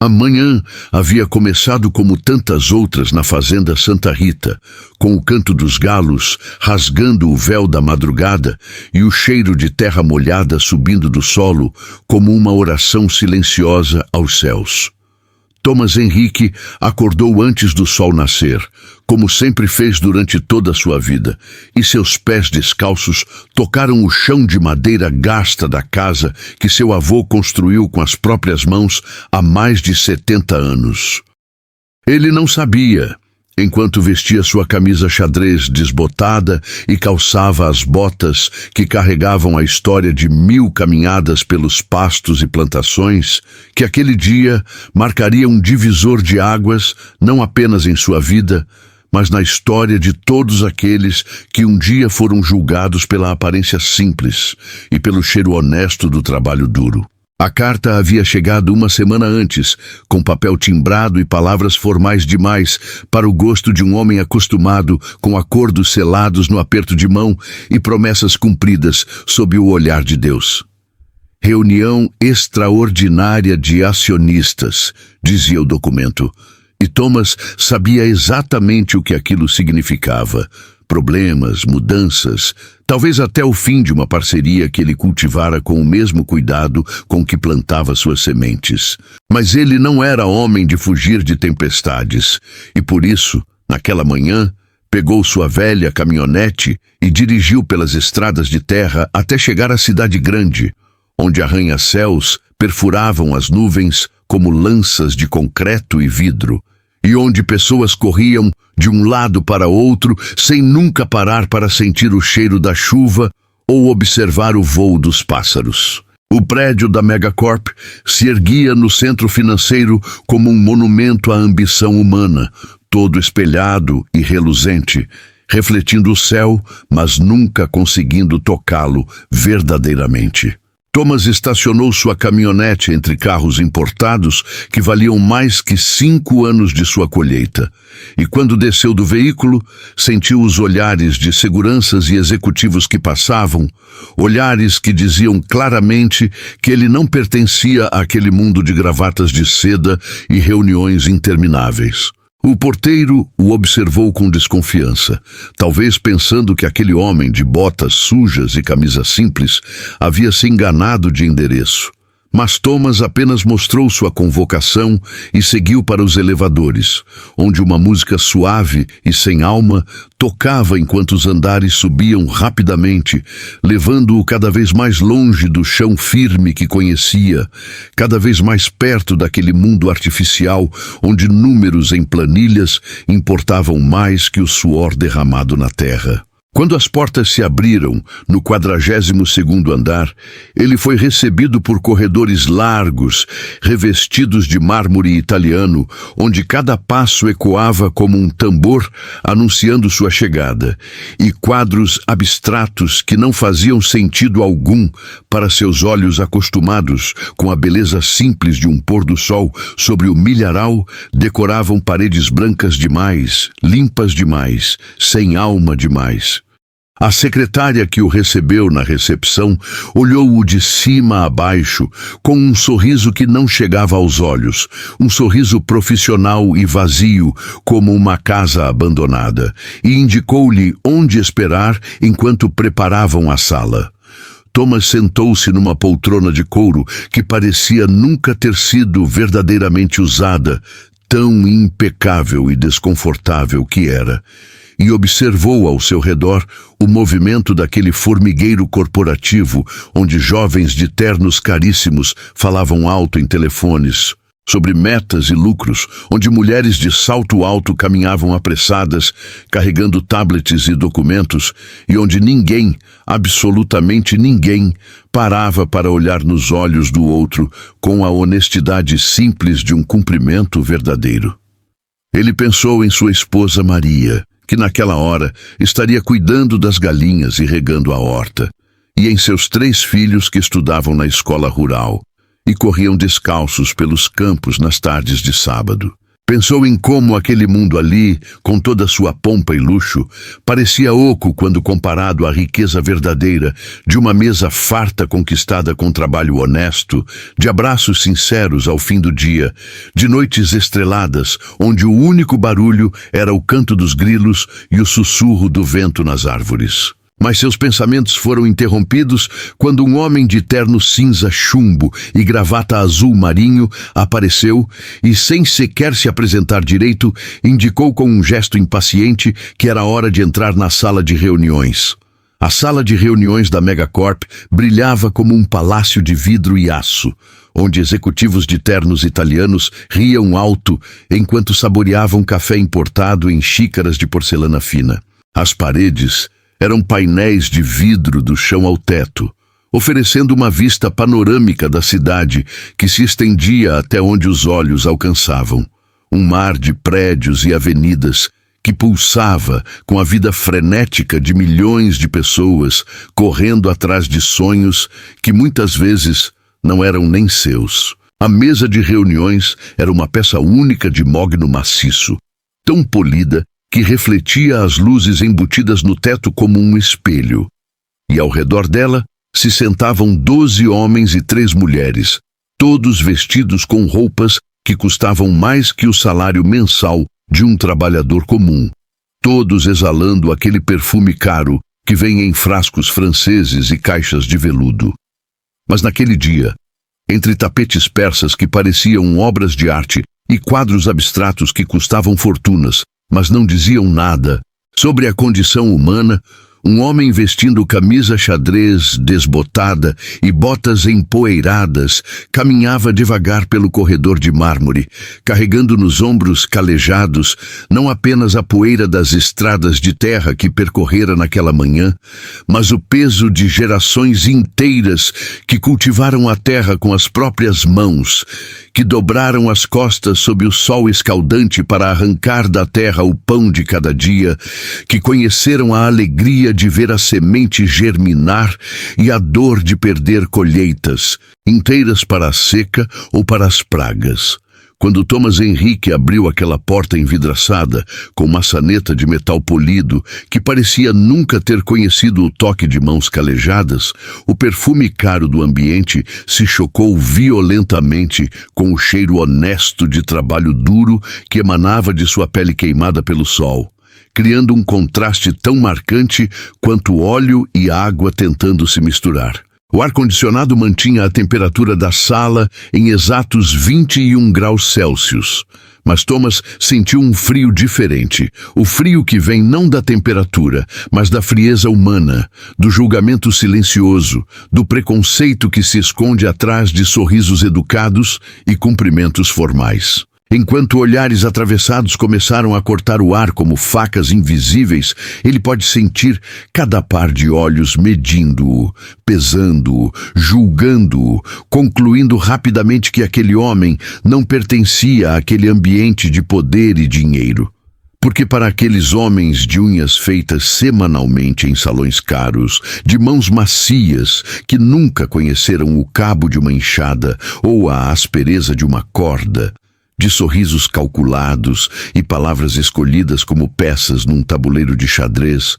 A manhã havia começado como tantas outras na fazenda Santa Rita, com o canto dos galos rasgando o véu da madrugada e o cheiro de terra molhada subindo do solo como uma oração silenciosa aos céus. Thomas Henrique acordou antes do sol nascer, como sempre fez durante toda a sua vida, e seus pés descalços tocaram o chão de madeira gasta da casa que seu avô construiu com as próprias mãos há mais de 70 anos. Ele não sabia, enquanto vestia sua camisa xadrez desbotada e calçava as botas que carregavam a história de 1000 caminhadas pelos pastos e plantações, que aquele dia marcaria um divisor de águas não apenas em sua vida, mas na história de todos aqueles que um dia foram julgados pela aparência simples e pelo cheiro honesto do trabalho duro. A carta havia chegado uma semana antes, com papel timbrado e palavras formais demais para o gosto de um homem acostumado com acordos selados no aperto de mão e promessas cumpridas sob o olhar de Deus. Reunião extraordinária de acionistas, dizia o documento, e Thomas sabia exatamente o que aquilo significava. Problemas, mudanças, talvez até o fim de uma parceria que ele cultivara com o mesmo cuidado com que plantava suas sementes. Mas ele não era homem de fugir de tempestades, e por isso, naquela manhã, pegou sua velha caminhonete e dirigiu pelas estradas de terra até chegar à cidade grande, onde arranha-céus perfuravam as nuvens como lanças de concreto e vidro, e onde pessoas corriam de um lado para outro sem nunca parar para sentir o cheiro da chuva ou observar o voo dos pássaros. O prédio da Megacorp se erguia no centro financeiro como um monumento à ambição humana, todo espelhado e reluzente, refletindo o céu, mas nunca conseguindo tocá-lo verdadeiramente. Thomas estacionou sua caminhonete entre carros importados que valiam mais que 5 anos de sua colheita. E quando desceu do veículo, sentiu os olhares de seguranças e executivos que passavam, olhares que diziam claramente que ele não pertencia àquele mundo de gravatas de seda e reuniões intermináveis. O porteiro o observou com desconfiança, talvez pensando que aquele homem de botas sujas e camisa simples havia se enganado de endereço. Mas Thomas apenas mostrou sua convocação e seguiu para os elevadores, onde uma música suave e sem alma tocava enquanto os andares subiam rapidamente, levando-o cada vez mais longe do chão firme que conhecia, cada vez mais perto daquele mundo artificial onde números em planilhas importavam mais que o suor derramado na terra. Quando as portas se abriram, no 42º andar, ele foi recebido por corredores largos, revestidos de mármore italiano, onde cada passo ecoava como um tambor anunciando sua chegada, e quadros abstratos que não faziam sentido algum para seus olhos acostumados com a beleza simples de um pôr-do-sol sobre o milharal decoravam paredes brancas demais, limpas demais, sem alma demais. A secretária que o recebeu na recepção olhou-o de cima a baixo com um sorriso que não chegava aos olhos, um sorriso profissional e vazio como uma casa abandonada, e indicou-lhe onde esperar enquanto preparavam a sala. Thomas sentou-se numa poltrona de couro que parecia nunca ter sido verdadeiramente usada, tão impecável e desconfortável que era, e observou ao seu redor o movimento daquele formigueiro corporativo onde jovens de ternos caríssimos falavam alto em telefones, sobre metas e lucros, onde mulheres de salto alto caminhavam apressadas, carregando tablets e documentos, e onde ninguém, absolutamente ninguém, parava para olhar nos olhos do outro com a honestidade simples de um cumprimento verdadeiro. Ele pensou em sua esposa Maria, que naquela hora estaria cuidando das galinhas e regando a horta, e em seus 3 filhos que estudavam na escola rural e corriam descalços pelos campos nas tardes de sábado. Pensou em como aquele mundo ali, com toda sua pompa e luxo, parecia oco quando comparado à riqueza verdadeira de uma mesa farta conquistada com trabalho honesto, de abraços sinceros ao fim do dia, de noites estreladas, onde o único barulho era o canto dos grilos e o sussurro do vento nas árvores. Mas seus pensamentos foram interrompidos quando um homem de terno cinza chumbo e gravata azul marinho apareceu e, sem sequer se apresentar direito, indicou com um gesto impaciente que era hora de entrar na sala de reuniões. A sala de reuniões da Megacorp brilhava como um palácio de vidro e aço, onde executivos de ternos italianos riam alto enquanto saboreavam café importado em xícaras de porcelana fina. As paredes eram painéis de vidro do chão ao teto, oferecendo uma vista panorâmica da cidade que se estendia até onde os olhos alcançavam. Um mar de prédios e avenidas que pulsava com a vida frenética de milhões de pessoas correndo atrás de sonhos que muitas vezes não eram nem seus. A mesa de reuniões era uma peça única de mogno maciço, tão polida que refletia as luzes embutidas no teto como um espelho. E ao redor dela se sentavam 12 homens e 3 mulheres, todos vestidos com roupas que custavam mais que o salário mensal de um trabalhador comum, todos exalando aquele perfume caro que vem em frascos franceses e caixas de veludo. Mas naquele dia, entre tapetes persas que pareciam obras de arte e quadros abstratos que custavam fortunas, mas não diziam nada sobre a condição humana, um homem vestindo camisa xadrez desbotada e botas empoeiradas caminhava devagar pelo corredor de mármore, carregando nos ombros calejados não apenas a poeira das estradas de terra que percorrera naquela manhã, mas o peso de gerações inteiras que cultivaram a terra com as próprias mãos, que dobraram as costas sob o sol escaldante para arrancar da terra o pão de cada dia, que conheceram a alegria de ver a semente germinar e a dor de perder colheitas, inteiras para a seca ou para as pragas. Quando Thomas Henrique abriu aquela porta envidraçada, com maçaneta de metal polido, que parecia nunca ter conhecido o toque de mãos calejadas, o perfume caro do ambiente se chocou violentamente com o cheiro honesto de trabalho duro que emanava de sua pele queimada pelo sol, criando um contraste tão marcante quanto óleo e água tentando se misturar. O ar-condicionado mantinha a temperatura da sala em exatos 21 graus Celsius. Mas Thomas sentiu um frio diferente. O frio que vem não da temperatura, mas da frieza humana, do julgamento silencioso, do preconceito que se esconde atrás de sorrisos educados e cumprimentos formais. Enquanto olhares atravessados começaram a cortar o ar como facas invisíveis, ele pode sentir cada par de olhos medindo-o, pesando-o, julgando-o, concluindo rapidamente que aquele homem não pertencia àquele ambiente de poder e dinheiro. Porque para aqueles homens de unhas feitas semanalmente em salões caros, de mãos macias, que nunca conheceram o cabo de uma enxada ou a aspereza de uma corda, de sorrisos calculados e palavras escolhidas como peças num tabuleiro de xadrez,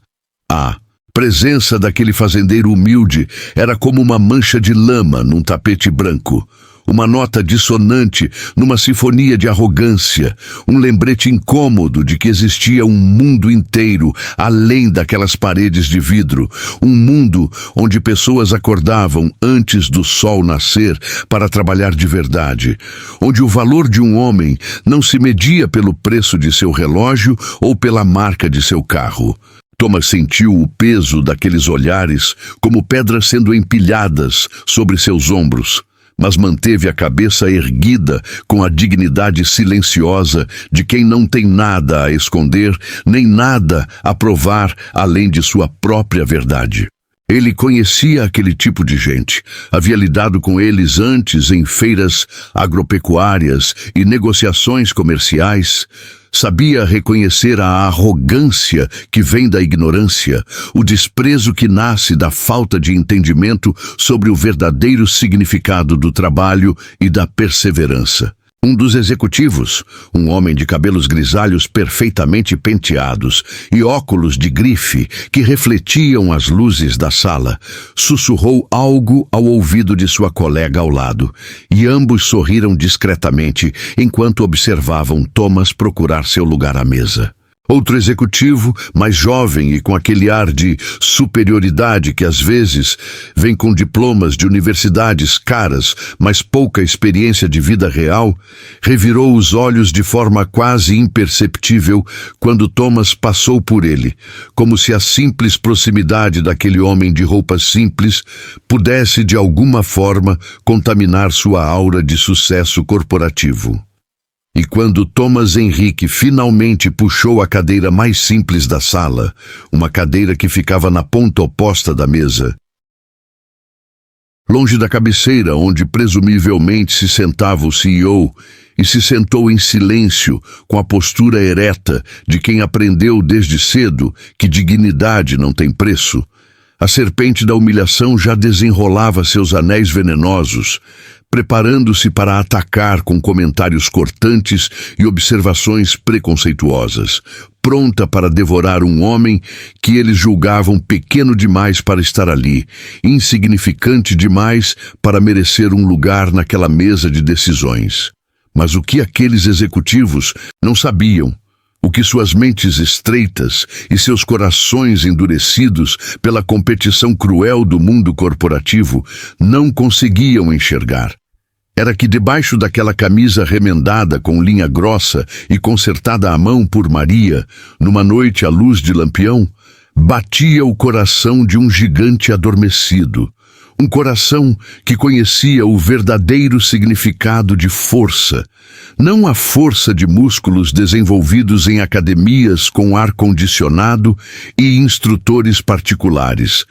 a presença daquele fazendeiro humilde era como uma mancha de lama num tapete branco, uma nota dissonante numa sinfonia de arrogância, um lembrete incômodo de que existia um mundo inteiro além daquelas paredes de vidro, um mundo onde pessoas acordavam antes do sol nascer para trabalhar de verdade, onde o valor de um homem não se media pelo preço de seu relógio ou pela marca de seu carro. Thomas sentiu o peso daqueles olhares como pedras sendo empilhadas sobre seus ombros, mas manteve a cabeça erguida com a dignidade silenciosa de quem não tem nada a esconder, nem nada a provar além de sua própria verdade. Ele conhecia aquele tipo de gente, havia lidado com eles antes em feiras agropecuárias e negociações comerciais, sabia reconhecer a arrogância que vem da ignorância, o desprezo que nasce da falta de entendimento sobre o verdadeiro significado do trabalho e da perseverança. Um dos executivos, um homem de cabelos grisalhos perfeitamente penteados e óculos de grife que refletiam as luzes da sala, sussurrou algo ao ouvido de sua colega ao lado, e ambos sorriram discretamente enquanto observavam Thomas procurar seu lugar à mesa. Outro executivo, mais jovem e com aquele ar de superioridade que às vezes vem com diplomas de universidades caras, mas pouca experiência de vida real, revirou os olhos de forma quase imperceptível quando Thomas passou por ele, como se a simples proximidade daquele homem de roupas simples pudesse de alguma forma contaminar sua aura de sucesso corporativo. E quando Thomas Henrique finalmente puxou a cadeira mais simples da sala, uma cadeira que ficava na ponta oposta da mesa, longe da cabeceira onde presumivelmente se sentava o CEO, e se sentou em silêncio, com a postura ereta de quem aprendeu desde cedo que dignidade não tem preço, a serpente da humilhação já desenrolava seus anéis venenosos, preparando-se para atacar com comentários cortantes e observações preconceituosas, pronta para devorar um homem que eles julgavam pequeno demais para estar ali, insignificante demais para merecer um lugar naquela mesa de decisões. Mas o que aqueles executivos não sabiam, o que suas mentes estreitas e seus corações endurecidos pela competição cruel do mundo corporativo não conseguiam enxergar, era que debaixo daquela camisa remendada com linha grossa e consertada à mão por Maria, numa noite à luz de lampião, batia o coração de um gigante adormecido. Um coração que conhecia o verdadeiro significado de força, não a força de músculos desenvolvidos em academias com ar-condicionado e instrutores particulares,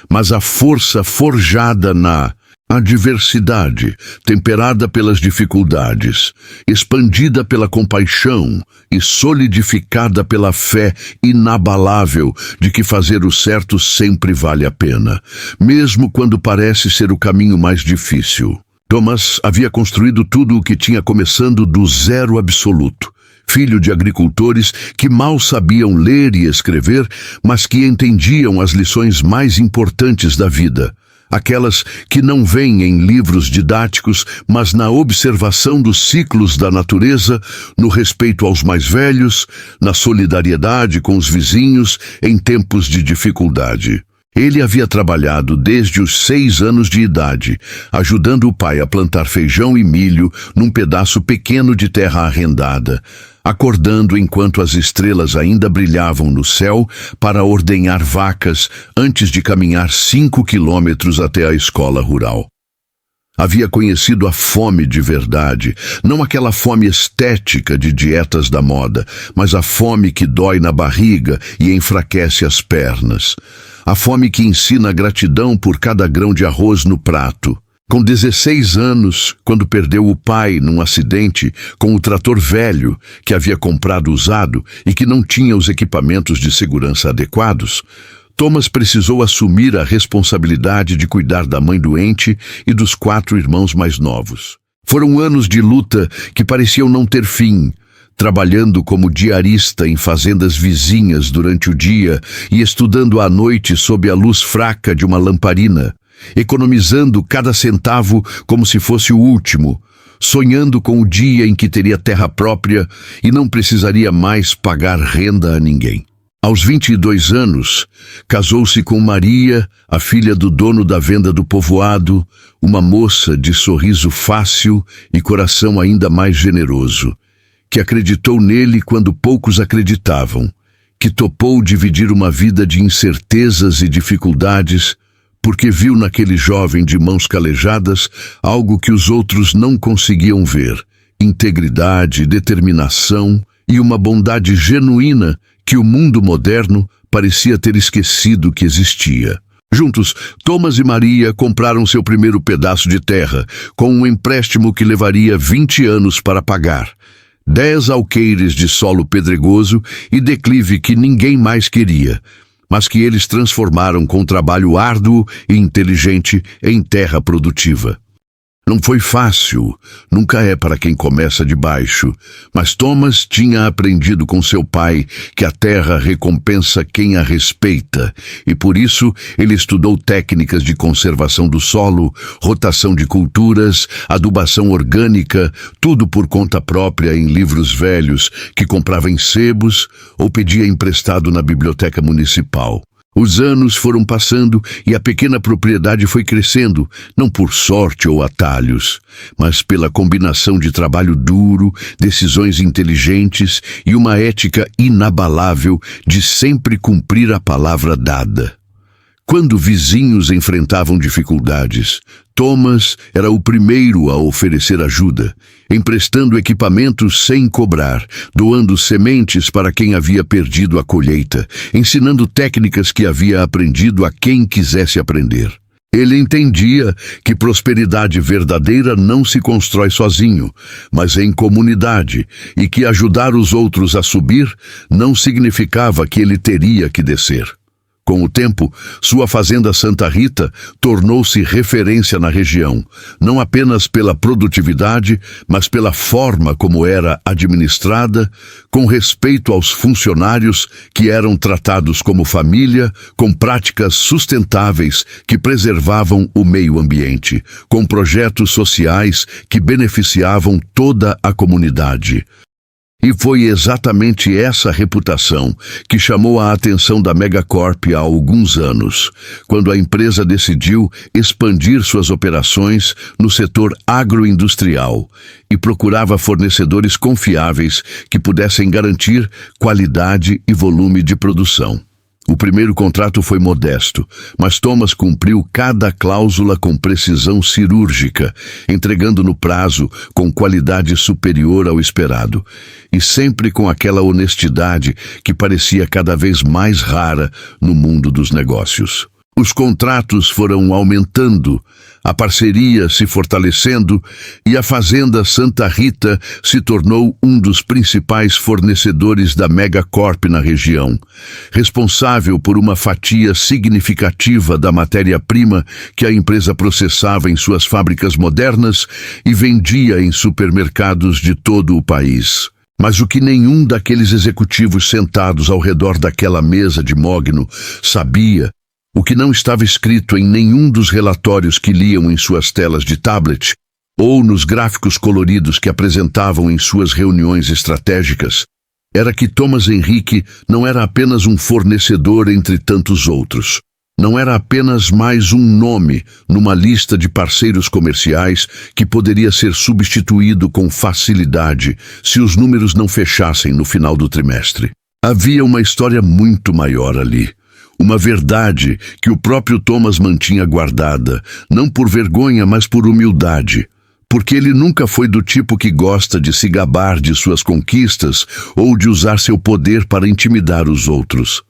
mas a força forjada na adversidade, temperada pelas dificuldades, expandida pela compaixão e solidificada pela fé inabalável de que fazer o certo sempre vale a pena, mesmo quando parece ser o caminho mais difícil. Thomas havia construído tudo o que tinha começando do zero absoluto. Filho de agricultores que mal sabiam ler e escrever, mas que entendiam as lições mais importantes da vida. Aquelas que não vêm em livros didáticos, mas na observação dos ciclos da natureza, no respeito aos mais velhos, na solidariedade com os vizinhos em tempos de dificuldade. Ele havia trabalhado desde os 6 anos de idade, ajudando o pai a plantar feijão e milho num pedaço pequeno de terra arrendada, acordando enquanto as estrelas ainda brilhavam no céu para ordenhar vacas antes de caminhar 5 quilômetros até a escola rural. Havia conhecido a fome de verdade, não aquela fome estética de dietas da moda, mas a fome que dói na barriga e enfraquece as pernas. A fome que ensina gratidão por cada grão de arroz no prato. Com 16 anos, quando perdeu o pai num acidente com o trator velho que havia comprado usado e que não tinha os equipamentos de segurança adequados, Thomas precisou assumir a responsabilidade de cuidar da mãe doente e dos 4 irmãos mais novos. Foram anos de luta que pareciam não ter fim, trabalhando como diarista em fazendas vizinhas durante o dia e estudando à noite sob a luz fraca de uma lamparina, economizando cada centavo como se fosse o último, sonhando com o dia em que teria terra própria e não precisaria mais pagar renda a ninguém. Aos 22 anos, casou-se com Maria, a filha do dono da venda do povoado, uma moça de sorriso fácil e coração ainda mais generoso, que acreditou nele quando poucos acreditavam, que topou dividir uma vida de incertezas e dificuldades, porque viu naquele jovem de mãos calejadas algo que os outros não conseguiam ver: integridade, determinação e uma bondade genuína que o mundo moderno parecia ter esquecido que existia. Juntos, Thomas e Maria compraram seu primeiro pedaço de terra, com um empréstimo que levaria 20 anos para pagar. 10 alqueires de solo pedregoso e declive que ninguém mais queria, mas que eles transformaram com trabalho árduo e inteligente em terra produtiva. Não foi fácil, nunca é para quem começa de baixo, mas Thomas tinha aprendido com seu pai que a terra recompensa quem a respeita, e por isso ele estudou técnicas de conservação do solo, rotação de culturas, adubação orgânica, tudo por conta própria em livros velhos que comprava em sebos ou pedia emprestado na biblioteca municipal. Os anos foram passando e a pequena propriedade foi crescendo, não por sorte ou atalhos, mas pela combinação de trabalho duro, decisões inteligentes e uma ética inabalável de sempre cumprir a palavra dada. Quando vizinhos enfrentavam dificuldades, Thomas era o primeiro a oferecer ajuda, emprestando equipamentos sem cobrar, doando sementes para quem havia perdido a colheita, ensinando técnicas que havia aprendido a quem quisesse aprender. Ele entendia que prosperidade verdadeira não se constrói sozinho, mas em comunidade, e que ajudar os outros a subir não significava que ele teria que descer. Com o tempo, sua fazenda Santa Rita tornou-se referência na região, não apenas pela produtividade, mas pela forma como era administrada, com respeito aos funcionários que eram tratados como família, com práticas sustentáveis que preservavam o meio ambiente, com projetos sociais que beneficiavam toda a comunidade. E foi exatamente essa reputação que chamou a atenção da Megacorp há alguns anos, quando a empresa decidiu expandir suas operações no setor agroindustrial e procurava fornecedores confiáveis que pudessem garantir qualidade e volume de produção. O primeiro contrato foi modesto, mas Thomas cumpriu cada cláusula com precisão cirúrgica, entregando no prazo com qualidade superior ao esperado, e sempre com aquela honestidade que parecia cada vez mais rara no mundo dos negócios. Os contratos foram aumentando, a parceria se fortalecendo e a Fazenda Santa Rita se tornou um dos principais fornecedores da Megacorp na região, responsável por uma fatia significativa da matéria-prima que a empresa processava em suas fábricas modernas e vendia em supermercados de todo o país. Mas o que nenhum daqueles executivos sentados ao redor daquela mesa de mogno sabia, o que não estava escrito em nenhum dos relatórios que liam em suas telas de tablet, ou nos gráficos coloridos que apresentavam em suas reuniões estratégicas, era que Thomas Henrique não era apenas um fornecedor entre tantos outros. Não era apenas mais um nome numa lista de parceiros comerciais que poderia ser substituído com facilidade se os números não fechassem no final do trimestre. Havia uma história muito maior ali. Uma verdade que o próprio Thomas mantinha guardada, não por vergonha, mas por humildade, porque ele nunca foi do tipo que gosta de se gabar de suas conquistas ou de usar seu poder para intimidar os outros.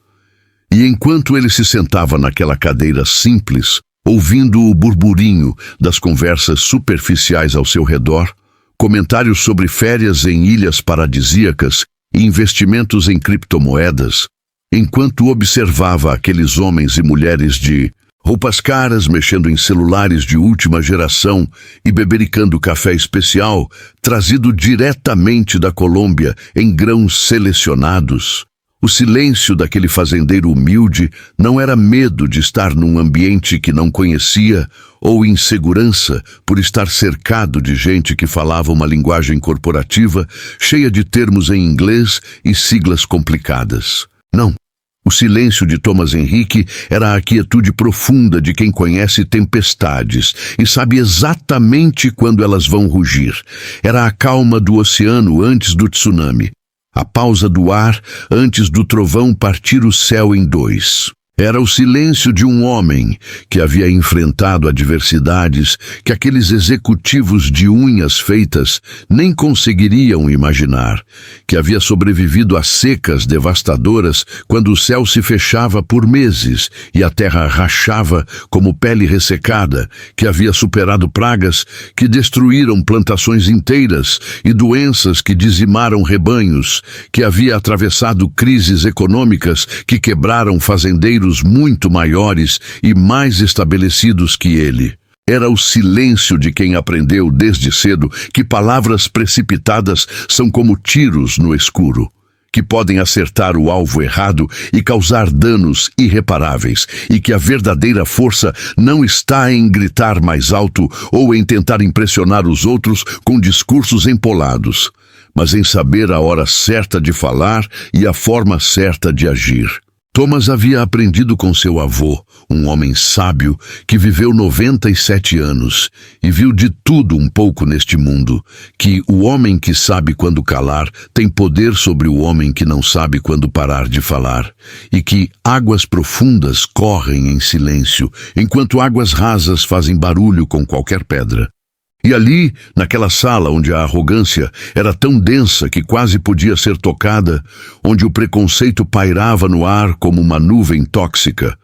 E enquanto ele se sentava naquela cadeira simples, ouvindo o burburinho das conversas superficiais ao seu redor, comentários sobre férias em ilhas paradisíacas e investimentos em criptomoedas, enquanto observava aqueles homens e mulheres de roupas caras mexendo em celulares de última geração e bebericando café especial trazido diretamente da Colômbia em grãos selecionados, o silêncio daquele fazendeiro humilde não era medo de estar num ambiente que não conhecia ou insegurança por estar cercado de gente que falava uma linguagem corporativa cheia de termos em inglês e siglas complicadas. Não. O silêncio de Thomas Henrique era a quietude profunda de quem conhece tempestades e sabe exatamente quando elas vão rugir. Era a calma do oceano antes do tsunami, a pausa do ar antes do trovão partir o céu em dois. Era o silêncio de um homem que havia enfrentado adversidades que aqueles executivos de unhas feitas nem conseguiriam imaginar, que havia sobrevivido a secas devastadoras quando o céu se fechava por meses e a terra rachava como pele ressecada, que havia superado pragas que destruíram plantações inteiras e doenças que dizimaram rebanhos, que havia atravessado crises econômicas que quebraram fazendeiros muito maiores e mais estabelecidos que ele. Era o silêncio de quem aprendeu desde cedo que palavras precipitadas são como tiros no escuro, que podem acertar o alvo errado e causar danos irreparáveis, e que a verdadeira força não está em gritar mais alto ou em tentar impressionar os outros com discursos empolados, mas em saber a hora certa de falar e a forma certa de agir. Thomas havia aprendido com seu avô, um homem sábio que viveu 97 anos e viu de tudo um pouco neste mundo, que o homem que sabe quando calar tem poder sobre o homem que não sabe quando parar de falar, e que águas profundas correm em silêncio, enquanto águas rasas fazem barulho com qualquer pedra. E ali, naquela sala onde a arrogância era tão densa que quase podia ser tocada, onde o preconceito pairava no ar como uma nuvem tóxica,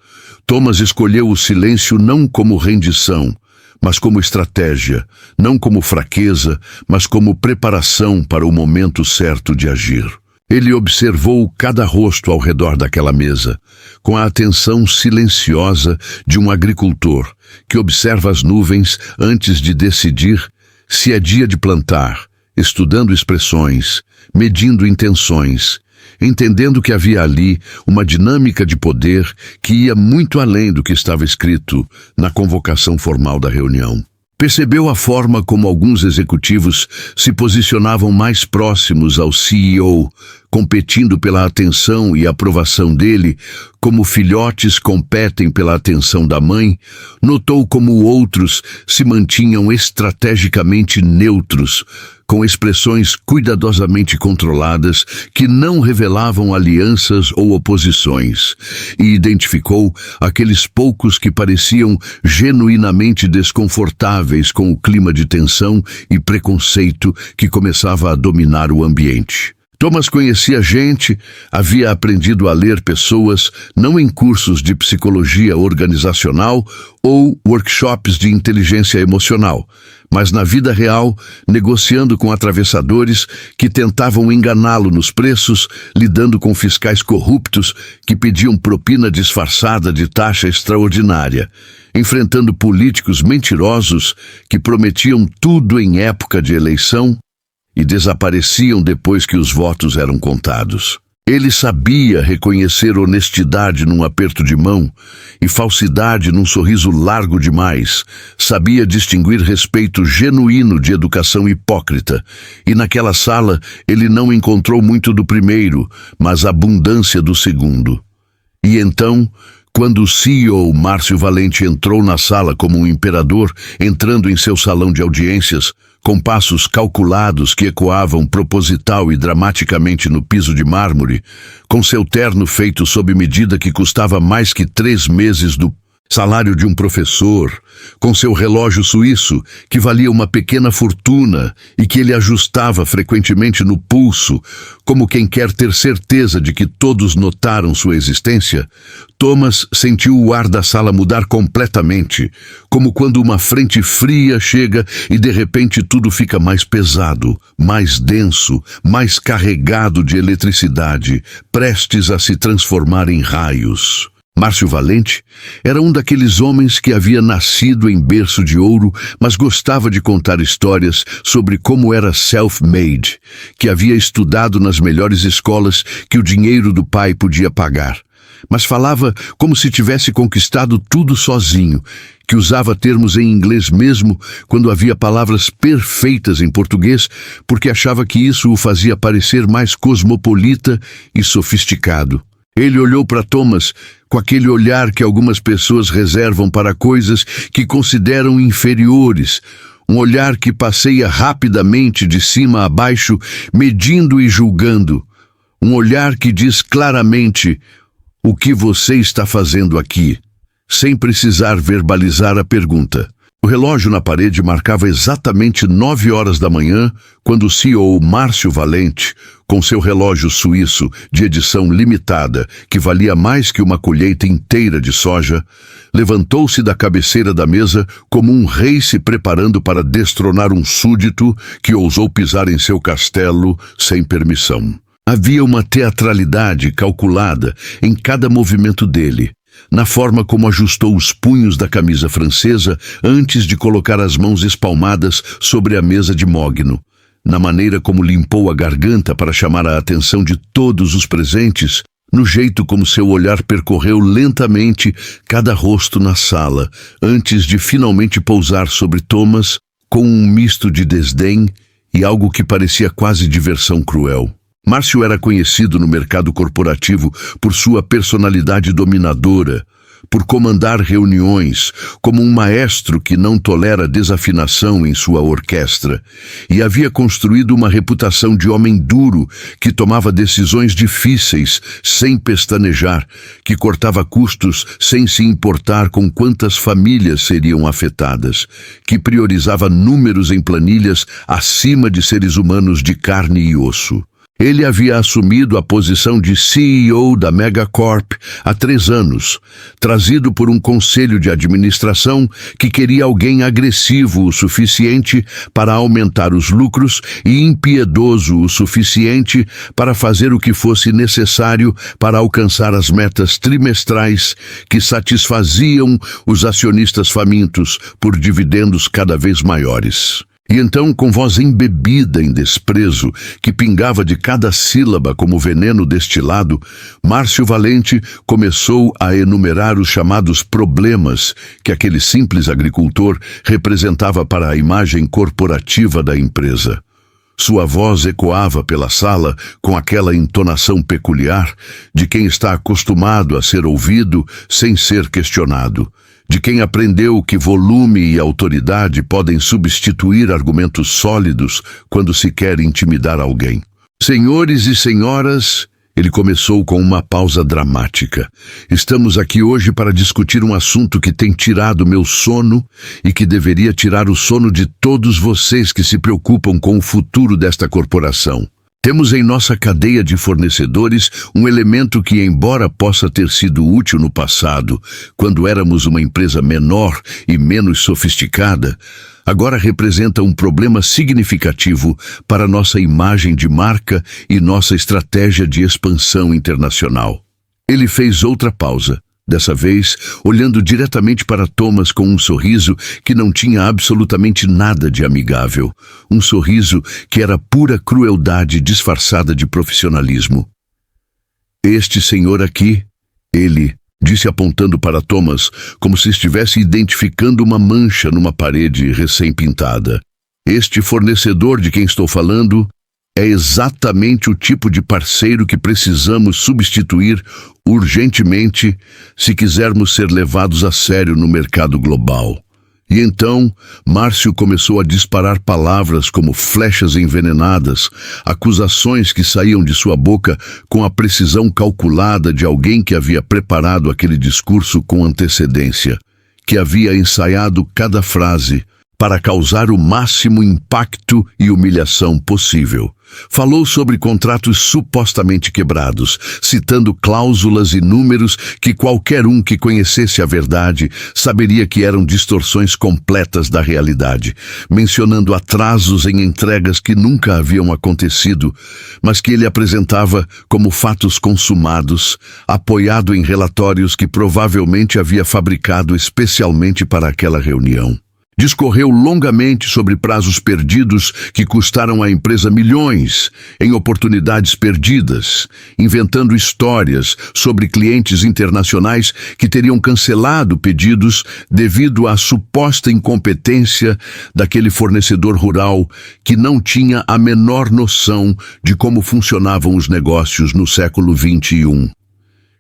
Thomas escolheu o silêncio não como rendição, mas como estratégia, não como fraqueza, mas como preparação para o momento certo de agir. Ele observou cada rosto ao redor daquela mesa, com a atenção silenciosa de um agricultor que observa as nuvens antes de decidir se é dia de plantar, estudando expressões, medindo intenções, entendendo que havia ali uma dinâmica de poder que ia muito além do que estava escrito na convocação formal da reunião. Percebeu a forma como alguns executivos se posicionavam mais próximos ao CEO, competindo pela atenção e aprovação dele, como filhotes competem pela atenção da mãe. Notou como outros se mantinham estrategicamente neutros, com expressões cuidadosamente controladas que não revelavam alianças ou oposições, e identificou aqueles poucos que pareciam genuinamente desconfortáveis com o clima de tensão e preconceito que começava a dominar o ambiente. Thomas conhecia gente, havia aprendido a ler pessoas, não em cursos de psicologia organizacional ou workshops de inteligência emocional, mas na vida real, negociando com atravessadores que tentavam enganá-lo nos preços, lidando com fiscais corruptos que pediam propina disfarçada de taxa extraordinária, enfrentando políticos mentirosos que prometiam tudo em época de eleição e desapareciam depois que os votos eram contados. Ele sabia reconhecer honestidade num aperto de mão e falsidade num sorriso largo demais. Sabia distinguir respeito genuíno de educação hipócrita. E naquela sala ele não encontrou muito do primeiro, mas abundância do segundo. E então, quando o CEO Márcio Valente entrou na sala como um imperador, entrando em seu salão de audiências, com passos calculados que ecoavam proposital e dramaticamente no piso de mármore, com seu terno feito sob medida que custava mais que 3 meses do salário de um professor, com seu relógio suíço que valia uma pequena fortuna e que ele ajustava frequentemente no pulso, como quem quer ter certeza de que todos notaram sua existência, Thomas sentiu o ar da sala mudar completamente, como quando uma frente fria chega e de repente tudo fica mais pesado, mais denso, mais carregado de eletricidade, prestes a se transformar em raios. Márcio Valente era um daqueles homens que havia nascido em berço de ouro, mas gostava de contar histórias sobre como era self-made, que havia estudado nas melhores escolas que o dinheiro do pai podia pagar. Mas falava como se tivesse conquistado tudo sozinho, que usava termos em inglês mesmo quando havia palavras perfeitas em português, porque achava que isso o fazia parecer mais cosmopolita e sofisticado. Ele olhou para Thomas com aquele olhar que algumas pessoas reservam para coisas que consideram inferiores, um olhar que passeia rapidamente de cima a baixo, medindo e julgando, um olhar que diz claramente o que você está fazendo aqui, sem precisar verbalizar a pergunta. O relógio na parede marcava exatamente 9 horas da manhã, quando o CEO Márcio Valente, com seu relógio suíço de edição limitada, que valia mais que uma colheita inteira de soja, levantou-se da cabeceira da mesa como um rei se preparando para destronar um súdito que ousou pisar em seu castelo sem permissão. Havia uma teatralidade calculada em cada movimento dele, na forma como ajustou os punhos da camisa francesa antes de colocar as mãos espalmadas sobre a mesa de mogno, na maneira como limpou a garganta para chamar a atenção de todos os presentes, no jeito como seu olhar percorreu lentamente cada rosto na sala, antes de finalmente pousar sobre Thomas com um misto de desdém e algo que parecia quase diversão cruel. Márcio era conhecido no mercado corporativo por sua personalidade dominadora, por comandar reuniões, como um maestro que não tolera desafinação em sua orquestra, e havia construído uma reputação de homem duro que tomava decisões difíceis sem pestanejar, que cortava custos sem se importar com quantas famílias seriam afetadas, que priorizava números em planilhas acima de seres humanos de carne e osso. Ele havia assumido a posição de CEO da Megacorp há 3 anos, trazido por um conselho de administração que queria alguém agressivo o suficiente para aumentar os lucros e impiedoso o suficiente para fazer o que fosse necessário para alcançar as metas trimestrais que satisfaziam os acionistas famintos por dividendos cada vez maiores. E então, com voz embebida em desprezo, que pingava de cada sílaba como veneno destilado, Márcio Valente começou a enumerar os chamados problemas que aquele simples agricultor representava para a imagem corporativa da empresa. Sua voz ecoava pela sala com aquela entonação peculiar de quem está acostumado a ser ouvido sem ser questionado, de quem aprendeu que volume e autoridade podem substituir argumentos sólidos quando se quer intimidar alguém. Senhores e senhoras, ele começou com uma pausa dramática. Estamos aqui hoje para discutir um assunto que tem tirado meu sono e que deveria tirar o sono de todos vocês que se preocupam com o futuro desta corporação. Temos em nossa cadeia de fornecedores um elemento que, embora possa ter sido útil no passado, quando éramos uma empresa menor e menos sofisticada, agora representa um problema significativo para nossa imagem de marca e nossa estratégia de expansão internacional. Ele fez outra pausa. Dessa vez, olhando diretamente para Thomas com um sorriso que não tinha absolutamente nada de amigável. Um sorriso que era pura crueldade disfarçada de profissionalismo. Este senhor aqui, ele disse apontando para Thomas, como se estivesse identificando uma mancha numa parede recém-pintada. Este fornecedor de quem estou falando é exatamente o tipo de parceiro que precisamos substituir urgentemente se quisermos ser levados a sério no mercado global. E então, Márcio começou a disparar palavras como flechas envenenadas, acusações que saíam de sua boca com a precisão calculada de alguém que havia preparado aquele discurso com antecedência, que havia ensaiado cada frase para causar o máximo impacto e humilhação possível. Falou sobre contratos supostamente quebrados, citando cláusulas e números que qualquer um que conhecesse a verdade saberia que eram distorções completas da realidade, mencionando atrasos em entregas que nunca haviam acontecido, mas que ele apresentava como fatos consumados, apoiado em relatórios que provavelmente havia fabricado especialmente para aquela reunião. Discorreu longamente sobre prazos perdidos que custaram à empresa milhões em oportunidades perdidas, inventando histórias sobre clientes internacionais que teriam cancelado pedidos devido à suposta incompetência daquele fornecedor rural que não tinha a menor noção de como funcionavam os negócios no século XXI.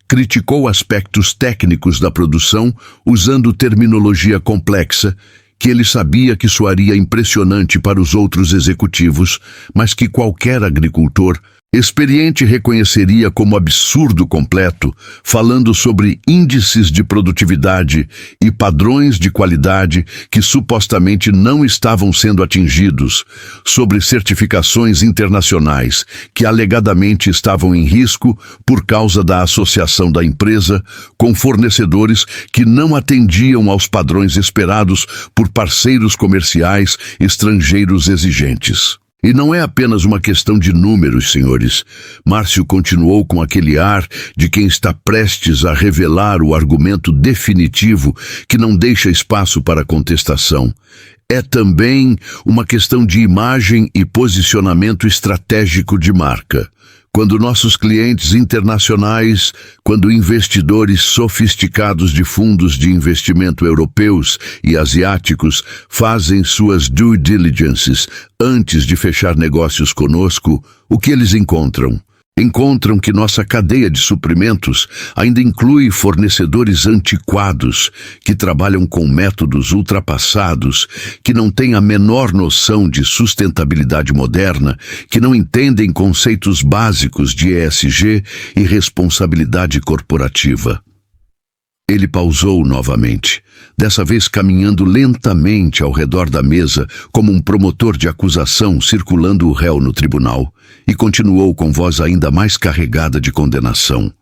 Criticou aspectos técnicos da produção usando terminologia complexa que ele sabia que soaria impressionante para os outros executivos, mas que qualquer agricultor experiente reconheceria como absurdo completo, falando sobre índices de produtividade e padrões de qualidade que supostamente não estavam sendo atingidos, sobre certificações internacionais que alegadamente estavam em risco por causa da associação da empresa com fornecedores que não atendiam aos padrões esperados por parceiros comerciais estrangeiros exigentes. E não é apenas uma questão de números, senhores. Márcio continuou com aquele ar de quem está prestes a revelar o argumento definitivo que não deixa espaço para contestação. É também uma questão de imagem e posicionamento estratégico de marca. Quando nossos clientes internacionais, quando investidores sofisticados de fundos de investimento europeus e asiáticos fazem suas due diligences antes de fechar negócios conosco, o que eles encontram? Encontram que nossa cadeia de suprimentos ainda inclui fornecedores antiquados, que trabalham com métodos ultrapassados, que não têm a menor noção de sustentabilidade moderna, que não entendem conceitos básicos de ESG e responsabilidade corporativa. Ele pausou novamente, dessa vez caminhando lentamente ao redor da mesa como um promotor de acusação circulando o réu no tribunal, e continuou com voz ainda mais carregada de condenação.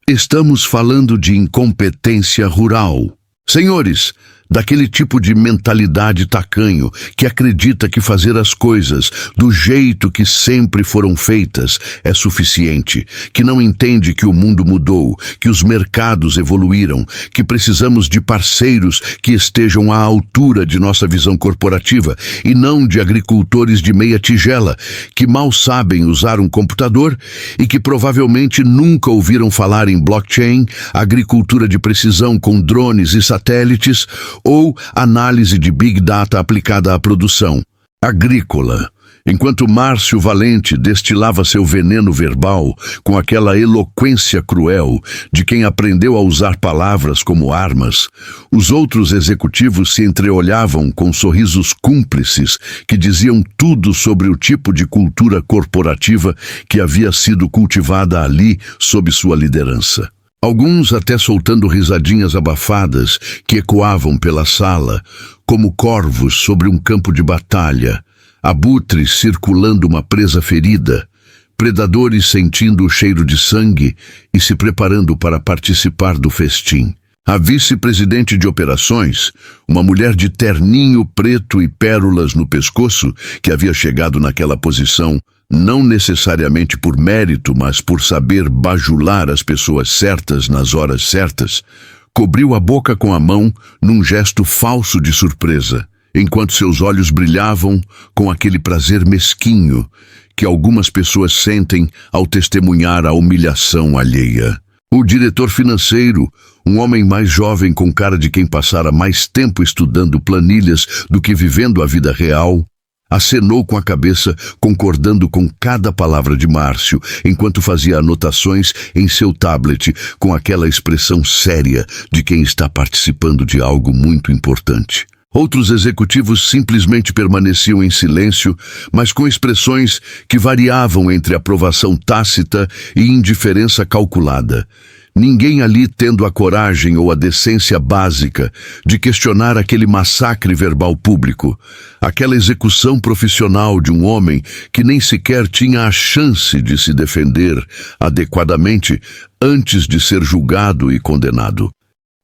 Estamos falando de incompetência rural. Senhores, daquele tipo de mentalidade tacanho que acredita que fazer as coisas do jeito que sempre foram feitas é suficiente, que não entende que o mundo mudou, que os mercados evoluíram, que precisamos de parceiros que estejam à altura de nossa visão corporativa e não de agricultores de meia tigela, que mal sabem usar um computador e que provavelmente nunca ouviram falar em blockchain, agricultura de precisão com drones e satélites, ou análise de Big Data aplicada à produção agrícola. Enquanto Márcio Valente destilava seu veneno verbal com aquela eloquência cruel de quem aprendeu a usar palavras como armas, os outros executivos se entreolhavam com sorrisos cúmplices que diziam tudo sobre o tipo de cultura corporativa que havia sido cultivada ali sob sua liderança. Alguns até soltando risadinhas abafadas que ecoavam pela sala, como corvos sobre um campo de batalha, abutres circulando uma presa ferida, predadores sentindo o cheiro de sangue e se preparando para participar do festim. A vice-presidente de operações, uma mulher de terninho preto e pérolas no pescoço, que havia chegado naquela posição, não necessariamente por mérito, mas por saber bajular as pessoas certas nas horas certas, cobriu a boca com a mão num gesto falso de surpresa, enquanto seus olhos brilhavam com aquele prazer mesquinho que algumas pessoas sentem ao testemunhar a humilhação alheia. O diretor financeiro, um homem mais jovem com cara de quem passara mais tempo estudando planilhas do que vivendo a vida real, acenou com a cabeça, concordando com cada palavra de Márcio, enquanto fazia anotações em seu tablet com aquela expressão séria de quem está participando de algo muito importante. Outros executivos simplesmente permaneciam em silêncio, mas com expressões que variavam entre aprovação tácita e indiferença calculada. Ninguém ali tendo a coragem ou a decência básica de questionar aquele massacre verbal público, aquela execução profissional de um homem que nem sequer tinha a chance de se defender adequadamente antes de ser julgado e condenado.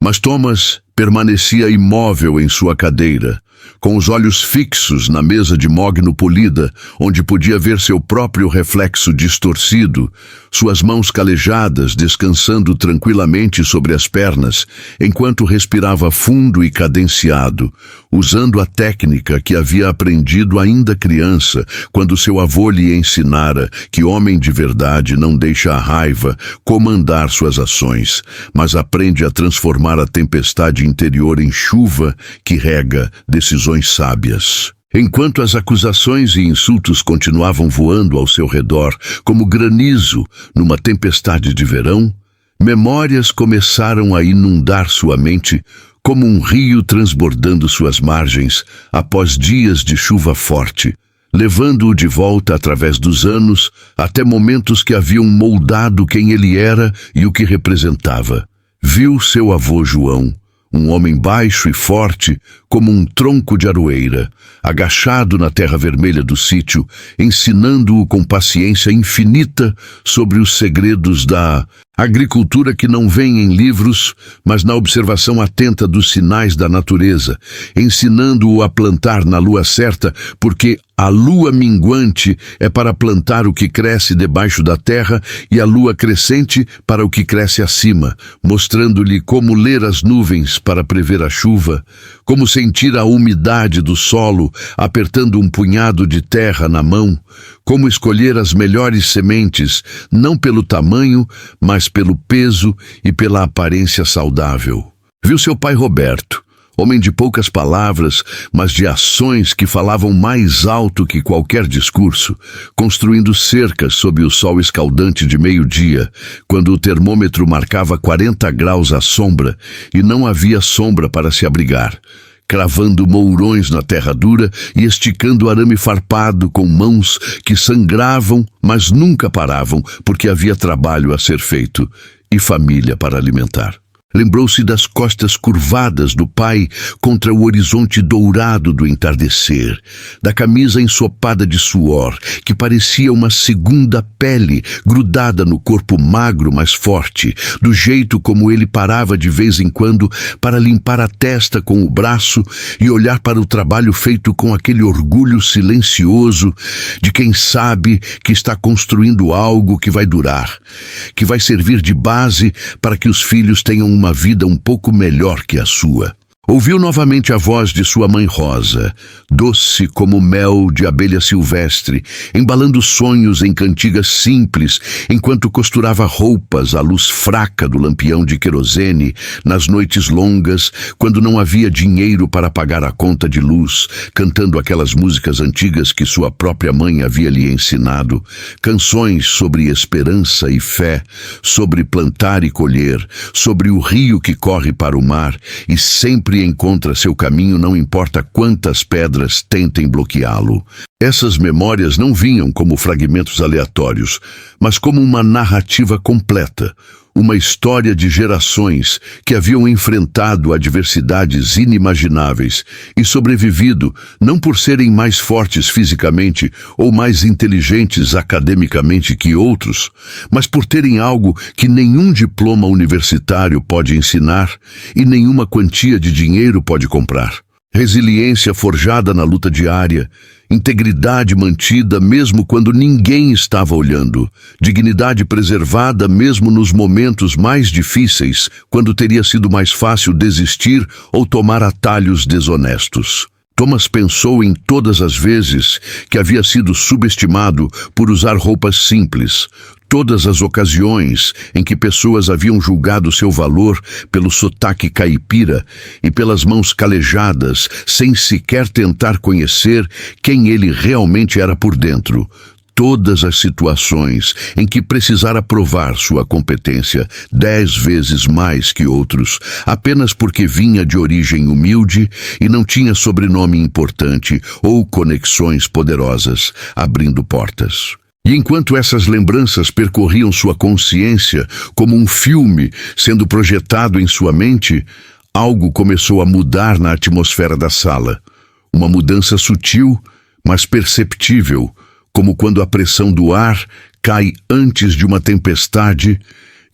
Mas Thomas permanecia imóvel em sua cadeira, com os olhos fixos na mesa de mogno polida, onde podia ver seu próprio reflexo distorcido, suas mãos calejadas descansando tranquilamente sobre as pernas, enquanto respirava fundo e cadenciado, usando a técnica que havia aprendido ainda criança, quando seu avô lhe ensinara que homem de verdade não deixa a raiva comandar suas ações, mas aprende a transformar a tempestade interior em chuva que rega decisões sábias. Enquanto as acusações e insultos continuavam voando ao seu redor como granizo numa tempestade de verão, memórias começaram a inundar sua mente como um rio transbordando suas margens após dias de chuva forte, levando-o de volta através dos anos até momentos que haviam moldado quem ele era e o que representava. Viu seu avô João, um homem baixo e forte, como um tronco de aroeira, agachado na terra vermelha do sítio, ensinando-o com paciência infinita sobre os segredos da agricultura que não vem em livros, mas na observação atenta dos sinais da natureza, ensinando-o a plantar na lua certa, porque A lua minguante é para plantar o que cresce debaixo da terra e a lua crescente para o que cresce acima, mostrando-lhe como ler as nuvens para prever a chuva, como sentir a umidade do solo apertando um punhado de terra na mão, como escolher as melhores sementes, não pelo tamanho, mas pelo peso e pela aparência saudável. Viu seu pai Roberto, homem de poucas palavras, mas de ações que falavam mais alto que qualquer discurso, construindo cercas sob o sol escaldante de meio-dia, quando o termômetro marcava 40 graus à sombra e não havia sombra para se abrigar, cravando mourões na terra dura e esticando arame farpado com mãos que sangravam, mas nunca paravam, porque havia trabalho a ser feito e família para alimentar. Lembrou-se das costas curvadas do pai contra o horizonte dourado do entardecer, da camisa ensopada de suor, que parecia uma segunda pele grudada no corpo magro, mas forte, do jeito como ele parava de vez em quando para limpar a testa com o braço e olhar para o trabalho feito com aquele orgulho silencioso de quem sabe que está construindo algo que vai durar, que vai servir de base para que os filhos tenham uma vida um pouco melhor que a sua. Ouviu novamente a voz de sua mãe Rosa, doce como mel de abelha silvestre, embalando sonhos em cantigas simples, enquanto costurava roupas à luz fraca do lampião de querosene, nas noites longas, quando não havia dinheiro para pagar a conta de luz, cantando aquelas músicas antigas que sua própria mãe havia lhe ensinado, canções sobre esperança e fé, sobre plantar e colher, sobre o rio que corre para o mar e sempre encontra seu caminho, não importa quantas pedras tentem bloqueá-lo. Essas memórias não vinham como fragmentos aleatórios, mas como uma narrativa completa, uma história de gerações que haviam enfrentado adversidades inimagináveis e sobrevivido não por serem mais fortes fisicamente ou mais inteligentes academicamente que outros, mas por terem algo que nenhum diploma universitário pode ensinar e nenhuma quantia de dinheiro pode comprar. Resiliência forjada na luta diária, integridade mantida mesmo quando ninguém estava olhando, dignidade preservada mesmo nos momentos mais difíceis, quando teria sido mais fácil desistir ou tomar atalhos desonestos. Thomas pensou em todas as vezes que havia sido subestimado por usar roupas simples, todas as ocasiões em que pessoas haviam julgado seu valor pelo sotaque caipira e pelas mãos calejadas, sem sequer tentar conhecer quem ele realmente era por dentro. Todas as situações em que precisara provar sua competência 10 vezes mais que outros, apenas porque vinha de origem humilde e não tinha sobrenome importante ou conexões poderosas, abrindo portas. E enquanto essas lembranças percorriam sua consciência como um filme sendo projetado em sua mente, algo começou a mudar na atmosfera da sala. Uma mudança sutil, mas perceptível, como quando a pressão do ar cai antes de uma tempestade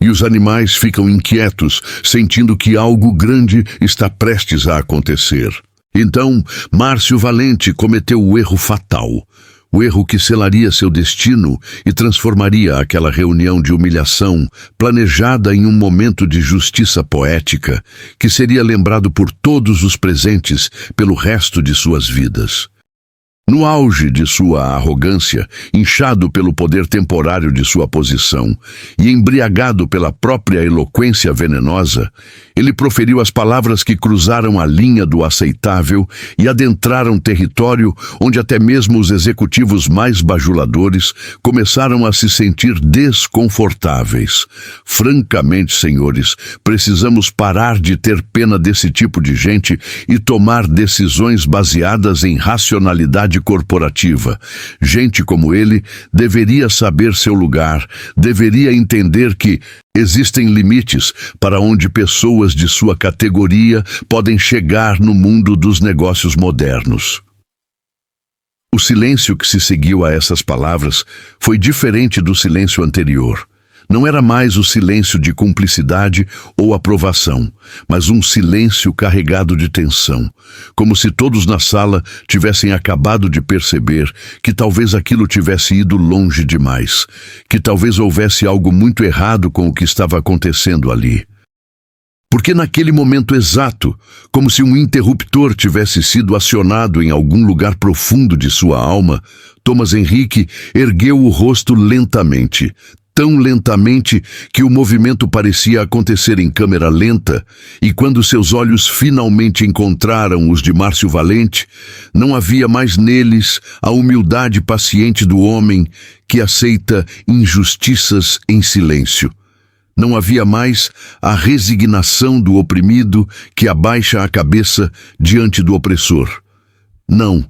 e os animais ficam inquietos, sentindo que algo grande está prestes a acontecer. Então, Márcio Valente cometeu o erro fatal. O erro que selaria seu destino e transformaria aquela reunião de humilhação, planejada em um momento de justiça poética, que seria lembrado por todos os presentes pelo resto de suas vidas. No auge de sua arrogância, inchado pelo poder temporário de sua posição e embriagado pela própria eloquência venenosa, ele proferiu as palavras que cruzaram a linha do aceitável e adentraram território onde até mesmo os executivos mais bajuladores começaram a se sentir desconfortáveis. Francamente, senhores, precisamos parar de ter pena desse tipo de gente e tomar decisões baseadas em racionalidade corporativa. Gente como ele deveria saber seu lugar, deveria entender que existem limites para onde pessoas de sua categoria podem chegar no mundo dos negócios modernos. O silêncio que se seguiu a essas palavras foi diferente do silêncio anterior. Não era mais o silêncio de cumplicidade ou aprovação, mas um silêncio carregado de tensão, como se todos na sala tivessem acabado de perceber que talvez aquilo tivesse ido longe demais, que talvez houvesse algo muito errado com o que estava acontecendo ali. Porque naquele momento exato, como se um interruptor tivesse sido acionado em algum lugar profundo de sua alma, Thomas Henrique ergueu o rosto lentamente, tão lentamente que o movimento parecia acontecer em câmera lenta, e quando seus olhos finalmente encontraram os de Márcio Valente, não havia mais neles a humildade paciente do homem que aceita injustiças em silêncio. Não havia mais a resignação do oprimido que abaixa a cabeça diante do opressor. Não,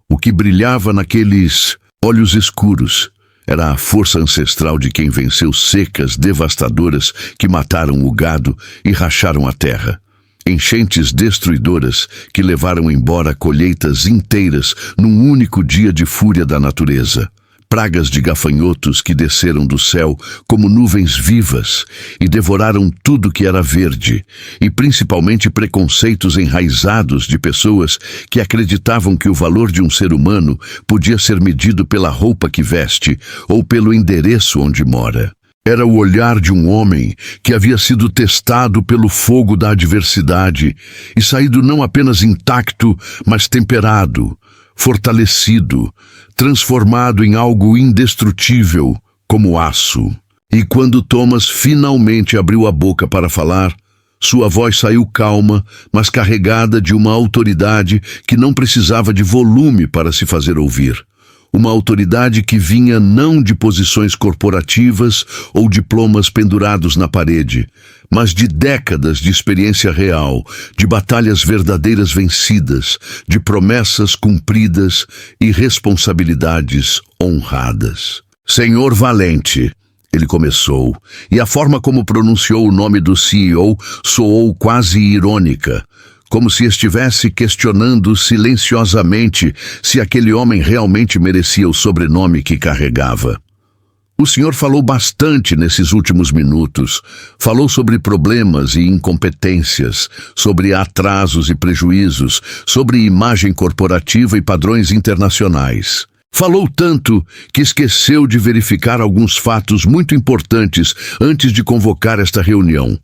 o que brilhava naqueles olhos escuros era a força ancestral de quem venceu secas devastadoras que mataram o gado e racharam a terra. Enchentes destruidoras que levaram embora colheitas inteiras num único dia de fúria da natureza. Pragas de gafanhotos que desceram do céu como nuvens vivas e devoraram tudo que era verde, e principalmente preconceitos enraizados de pessoas que acreditavam que o valor de um ser humano podia ser medido pela roupa que veste ou pelo endereço onde mora. Era o olhar de um homem que havia sido testado pelo fogo da adversidade e saído não apenas intacto, mas temperado, fortalecido, transformado em algo indestrutível, como aço. E quando Thomas finalmente abriu a boca para falar, sua voz saiu calma, mas carregada de uma autoridade que não precisava de volume para se fazer ouvir. Uma autoridade que vinha não de posições corporativas ou diplomas pendurados na parede, mas de décadas de experiência real, de batalhas verdadeiras vencidas, de promessas cumpridas e responsabilidades honradas. Senhor Valente, ele começou, e a forma como pronunciou o nome do CEO soou quase irônica, como se estivesse questionando silenciosamente se aquele homem realmente merecia o sobrenome que carregava. O senhor falou bastante nesses últimos minutos. Falou sobre problemas e incompetências, sobre atrasos e prejuízos, sobre imagem corporativa e padrões internacionais. Falou tanto que esqueceu de verificar alguns fatos muito importantes antes de convocar esta reunião.